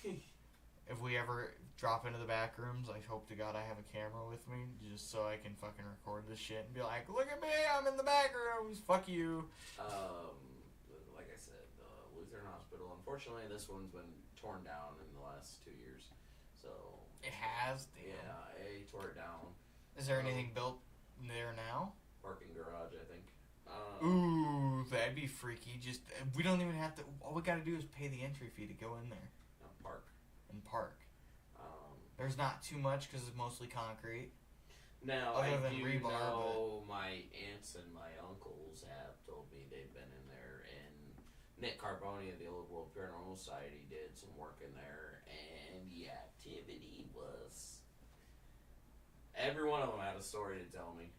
If we ever drop into the back rooms, I hope to God I have a camera with me just so I can fucking record this shit and be like, look at me, I'm in the back rooms, fuck you. Like I said, the Lutheran Hospital. Unfortunately, this one's been torn down in the last 2 years. So It has? Damn. yeah, I tore it down. Is there anything built there now? Parking garage, I think. Ooh, that'd be freaky. Just we don't even have to. All we gotta do is pay the entry fee to go in there Park. and park. Um, There's not too much because it's mostly concrete. Now, Other I than do rebar, know my aunts and my uncles have told me they've been in there, and Nick Carboni of the Old World Paranormal Society did some work in there, and the activity was... Every one of them had a story to tell me.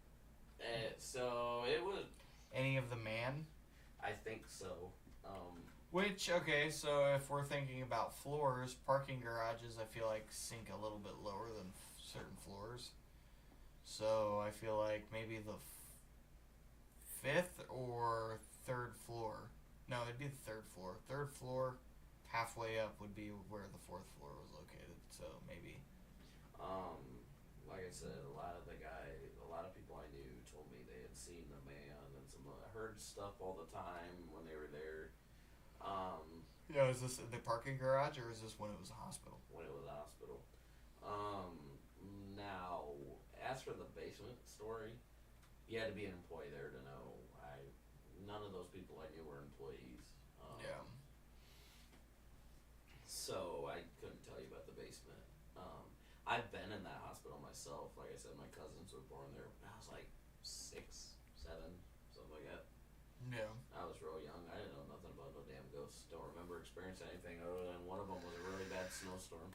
So, it was... Any of the man? I think so. Which, okay, so if we're thinking about floors, parking garages I feel like sink a little bit lower than certain floors. So I feel like maybe the 5th or 3rd floor No, it'd be the third floor. Third floor, halfway up would be where the fourth floor was located. So maybe. Like I said, a lot of people I knew told me they had seen the man, and I heard stuff all the time when they were there. Yeah, is this the parking garage or is this when it was a hospital? When it was a hospital. Now, as for the basement story, you had to be an employee there to know. None of those people I knew were employees. Yeah. So I couldn't tell you about the basement. I've been in that hospital myself. Like I said, my cousins were born there. I was like 6, 7, something like that. Yeah. I was real young. I didn't know nothing about no damn ghosts. Don't remember experiencing anything other than one of them was a really bad snowstorm.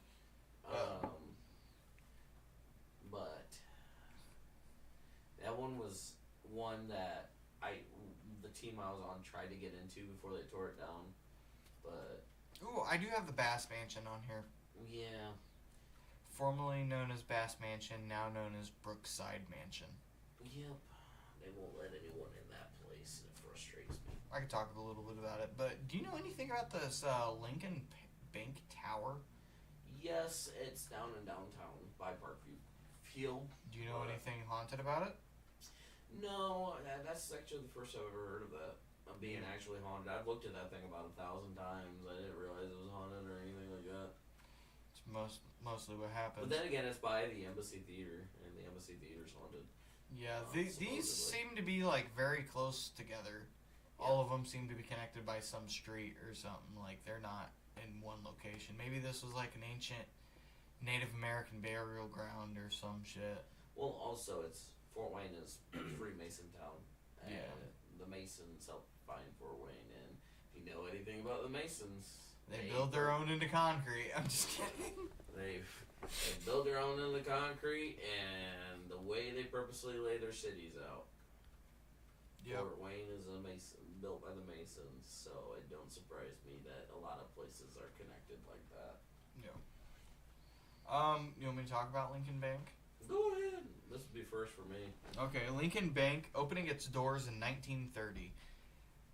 But that one was one that the team I was on tried to get into before they tore it down. But Ooh, I do have the Bass Mansion on here. yeah. Formerly known as Bass Mansion, now known as Brookside Mansion. Yep. They won't let anyone in that place, and it frustrates me. I could talk a little bit about it, but do you know anything about this Lincoln Bank Tower? Yes, it's down in downtown by Parkview Field. Do you know anything haunted about it? No, that's actually the first I've ever heard of that. Of being actually haunted. I've looked at that thing about 1,000 times. I didn't realize it was haunted or anything like that. It's mostly what happens. But then again, it's by the Embassy Theater, and the Embassy Theater's haunted. Yeah, these Supposedly. seem to be like very close together. All of them seem to be connected by some street or something. Like they're not in one location. Maybe this was like an ancient Native American burial ground or some shit. Well, also, Fort Wayne is Freemason town. And Yeah. the Masons helped find Fort Wayne, and if you know anything about the Masons, They build their own into concrete. I'm just kidding. They build their own in the concrete, and the way they purposely lay their cities out. Yep. Fort Wayne is built by the Masons, so it don't surprise me that a lot of places are connected like that. You want me to talk about Lincoln Bank? Go ahead. This would be first for me. Okay, Lincoln Bank opening its doors in 1930.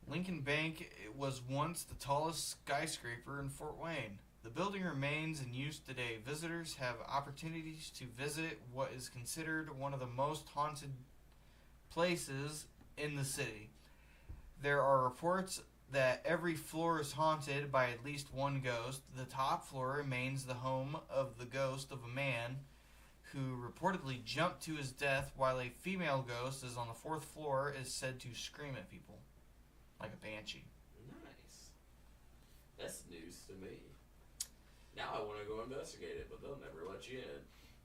Lincoln Bank was once the tallest skyscraper in Fort Wayne. The building remains in use today. Visitors have opportunities to visit what is considered one of the most haunted places in the city. There are reports that every floor is haunted by at least one ghost. The top floor remains the home of the ghost of a man who reportedly jumped to his death, while a female ghost is on the fourth floor is said to scream at people like a banshee. Nice. That's news to me. Now I want to go investigate it, but they'll never let you in.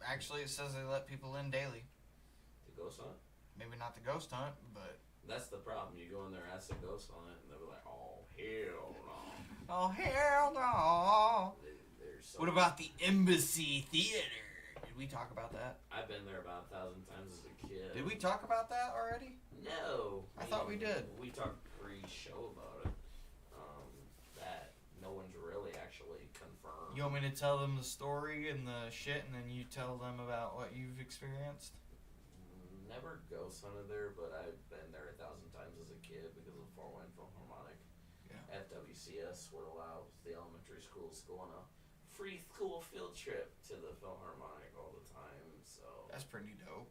Actually, it says they let people in daily. The ghost hunt? Maybe not the ghost hunt, but... That's the problem. You go in there, ask the ghost on it, and they'll be like, "Oh hell no!" Oh, hell no! There's so What about the Embassy Theater? Did we talk about that? I've been there about 1,000 times as a kid. Did we talk about that already? No. I thought we did. We talked pre-show about it. That no one's really actually confirmed. You want me to tell them the story and the shit, and then you tell them about what you've experienced? Never ghost hunted there, but I've been there 1,000 times as a kid because of Fort Wayne Philharmonic. Yeah. FWCS would allow the elementary schools to go on a free school field trip to the Philharmonic all the time, so That's pretty dope.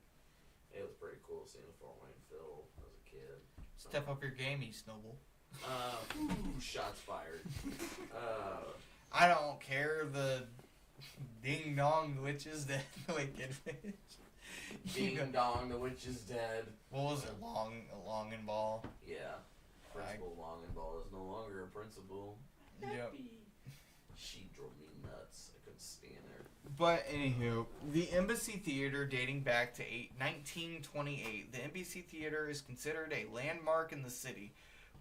it was pretty cool seeing the Fort Wayne Phil as a kid. Step up your game, East Noble. Shots fired. I don't care, the ding dong witch is dead. Wait, kid. Ding dong, the witch is dead. What was it? Long and ball. Yeah. Principal Longenball is no longer a principal. Yep. She drove me nuts. I couldn't stand her. But anywho, the Embassy Theater dating back to 1928. The Embassy Theater is considered a landmark in the city,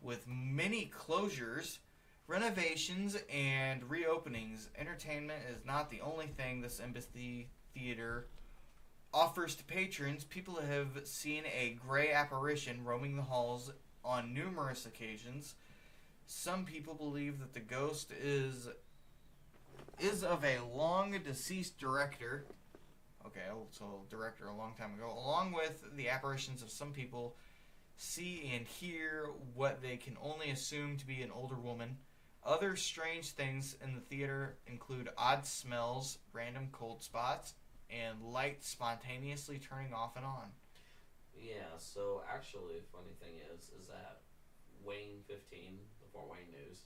with many closures, renovations, and reopenings. Entertainment is not the only thing this Embassy Theater offers to patrons. People have seen a gray apparition roaming the halls on numerous occasions. Some people believe that the ghost is of a long deceased director. Okay, so director a long time ago. Along with the apparitions of some people, see and hear what they can only assume to be an older woman. Other strange things in the theater include odd smells, random cold spots, and lights spontaneously turning off and on. Yeah, so actually, funny thing is that Wayne 15, the Fort Wayne News,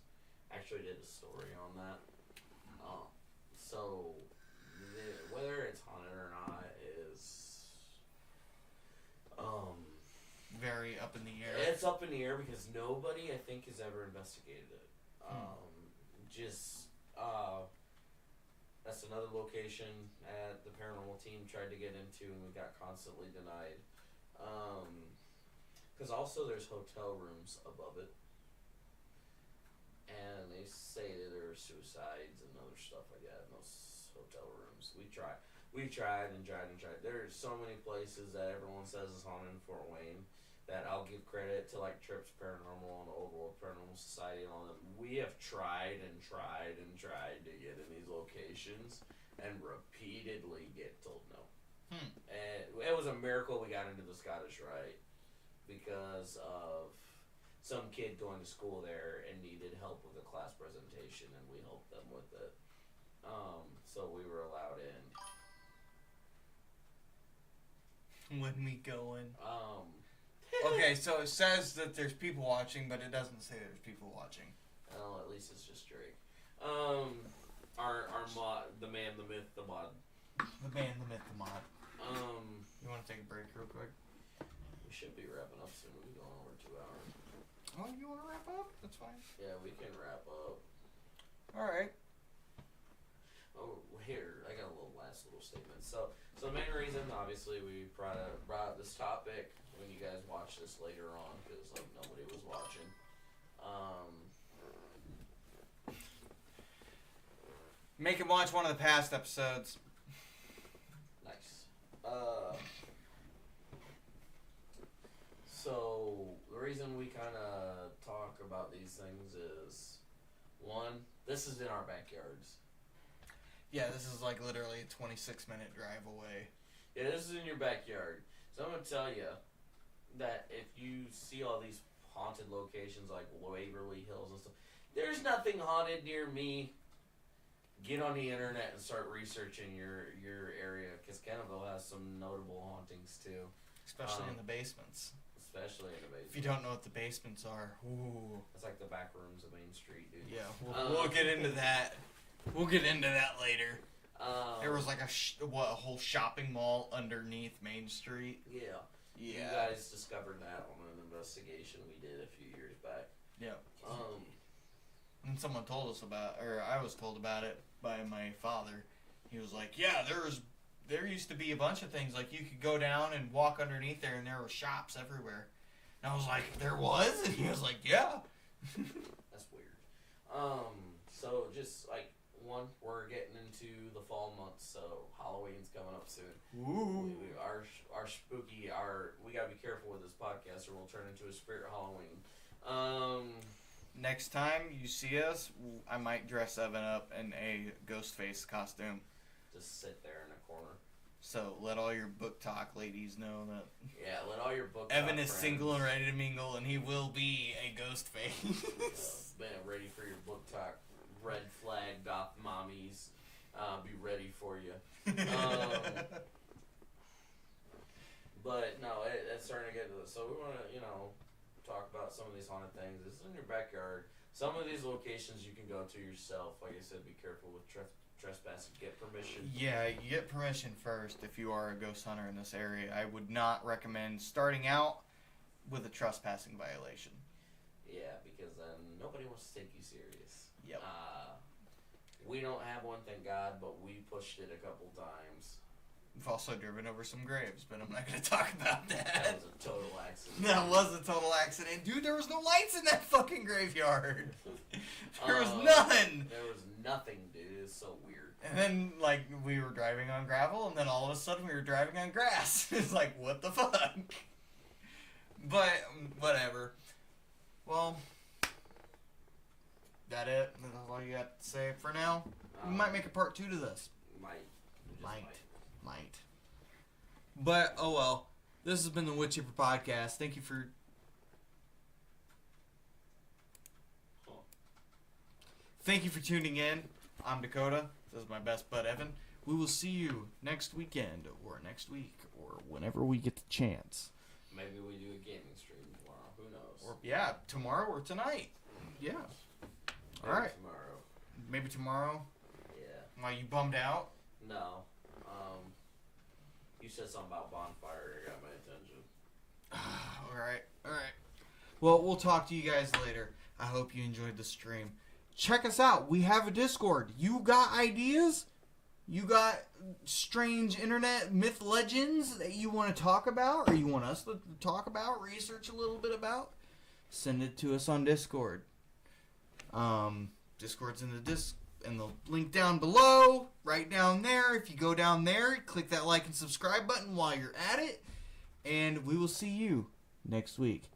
actually did a story on that. So, whether it's haunted or not is, Very up in the air. it's up in the air because nobody, I think, has ever investigated it. That's another location that the paranormal team tried to get into and we got constantly denied. Because also there's hotel rooms above it. And they say that there are suicides and other stuff like that in those hotel rooms. We tried and tried and tried. There's so many places that everyone says is haunted in Fort Wayne that I'll give credit to, like Trips Paranormal and the Old World Paranormal Society and all them. We have tried and tried and tried to get in these locations and repeatedly get told no. And it was a miracle we got into the Scottish Rite because of some kid going to school there and needed help with a class presentation, and we helped them with it. So we were allowed in. When we go in. Okay, so it says that there's people watching, but it doesn't say there's people watching. Well, at least it's just Drake. Our mod, the man, the myth, the mod. The man, the myth, the mod. You want to take a break real quick? We should be wrapping up soon. We'll be going over 2 hours. Oh, you want to wrap up? That's fine. Yeah, we can wrap up. All right. Oh, here, I got a last little statement. So the main reason, obviously, we brought up this topic when you guys watch this later on, because like nobody was watching. Make him watch one of the past episodes. Nice. So the reason we kind of talk about these things is, one, this is in our backyards. Yeah, this is like literally a 26-minute drive away. Yeah, this is in your backyard. So I'm gonna tell you that if you see all these haunted locations like Waverly Hills and stuff, there's nothing haunted near me. Get on the internet and start researching your area, because Kenneville has some notable hauntings too. Especially in the basements. Especially in the basement. If you don't know what the basements are, ooh. It's like the back rooms of Main Street, dude. Yeah, we'll get into that. We'll get into that later. There was like a whole shopping mall underneath Main Street. Yeah. Yeah. You guys discovered that on an investigation we did a few years back. Yeah. And someone told us about, or I was told about it by my father. He was like, "Yeah, there used to be a bunch of things, like you could go down and walk underneath there, and there were shops everywhere." And I was like, "There was?" And he was like, "Yeah." That's weird. So just like we're getting into the fall months, so Halloween's coming up soon. Ooh. Our spooky, we gotta be careful with this podcast, or we'll turn into a spirit Halloween. Next time you see us, I might dress Evan up in a Ghostface costume. Just sit there in a corner. So let all your book talk ladies know that Yeah, let all your book Evan talk is friends, single and ready to mingle, and he will be a Ghostface. Man, ready for your book talk. Red flag, goth mommies. Be ready for you. But no, it's starting to get to this. So we want to, talk about some of these haunted things. This is in your backyard. Some of these locations you can go to yourself. Like I said, be careful with trespassing. Get permission. Yeah, you get permission first if you are a ghost hunter in this area. I would not recommend starting out with a trespassing violation. Yeah, because then nobody wants to take you serious. Yep. We don't have one, thank God, but we pushed it a couple times. We've also driven over some graves, but I'm not going to talk about That that. was a total accident. That was a total accident. Dude, there was no lights in that fucking graveyard. There was none. There was nothing, dude. It was so weird. And then, like, we were driving on gravel, and then all of a sudden we were driving on grass. It's like, what the fuck? But, whatever. Well, that it? That's all you got to say for now? We might make a part 2 to this. Might. Might. But, oh well. This has been the Wood Chipper Podcast. Thank you for Thank you for tuning in. I'm Dakota. This is my best bud, Evan. We will see you next weekend, or next week, or whenever we get the chance. Maybe we do a gaming stream tomorrow. Who knows? Or yeah, tomorrow or tonight. Yeah. Maybe All right. Tomorrow. Maybe tomorrow. Yeah. Why, you bummed out? No. You said something about bonfire. It got my attention. All right. Well, we'll talk to you guys later. I hope you enjoyed the stream. Check us out. We have a Discord. You got ideas? You got strange internet myth legends that you want to talk about, or you want us to talk about, research a little bit about? Send it to us on Discord. Discord's in the link down below, right down there. If you go down there, click that like and subscribe button while you're at it, and we will see you next week.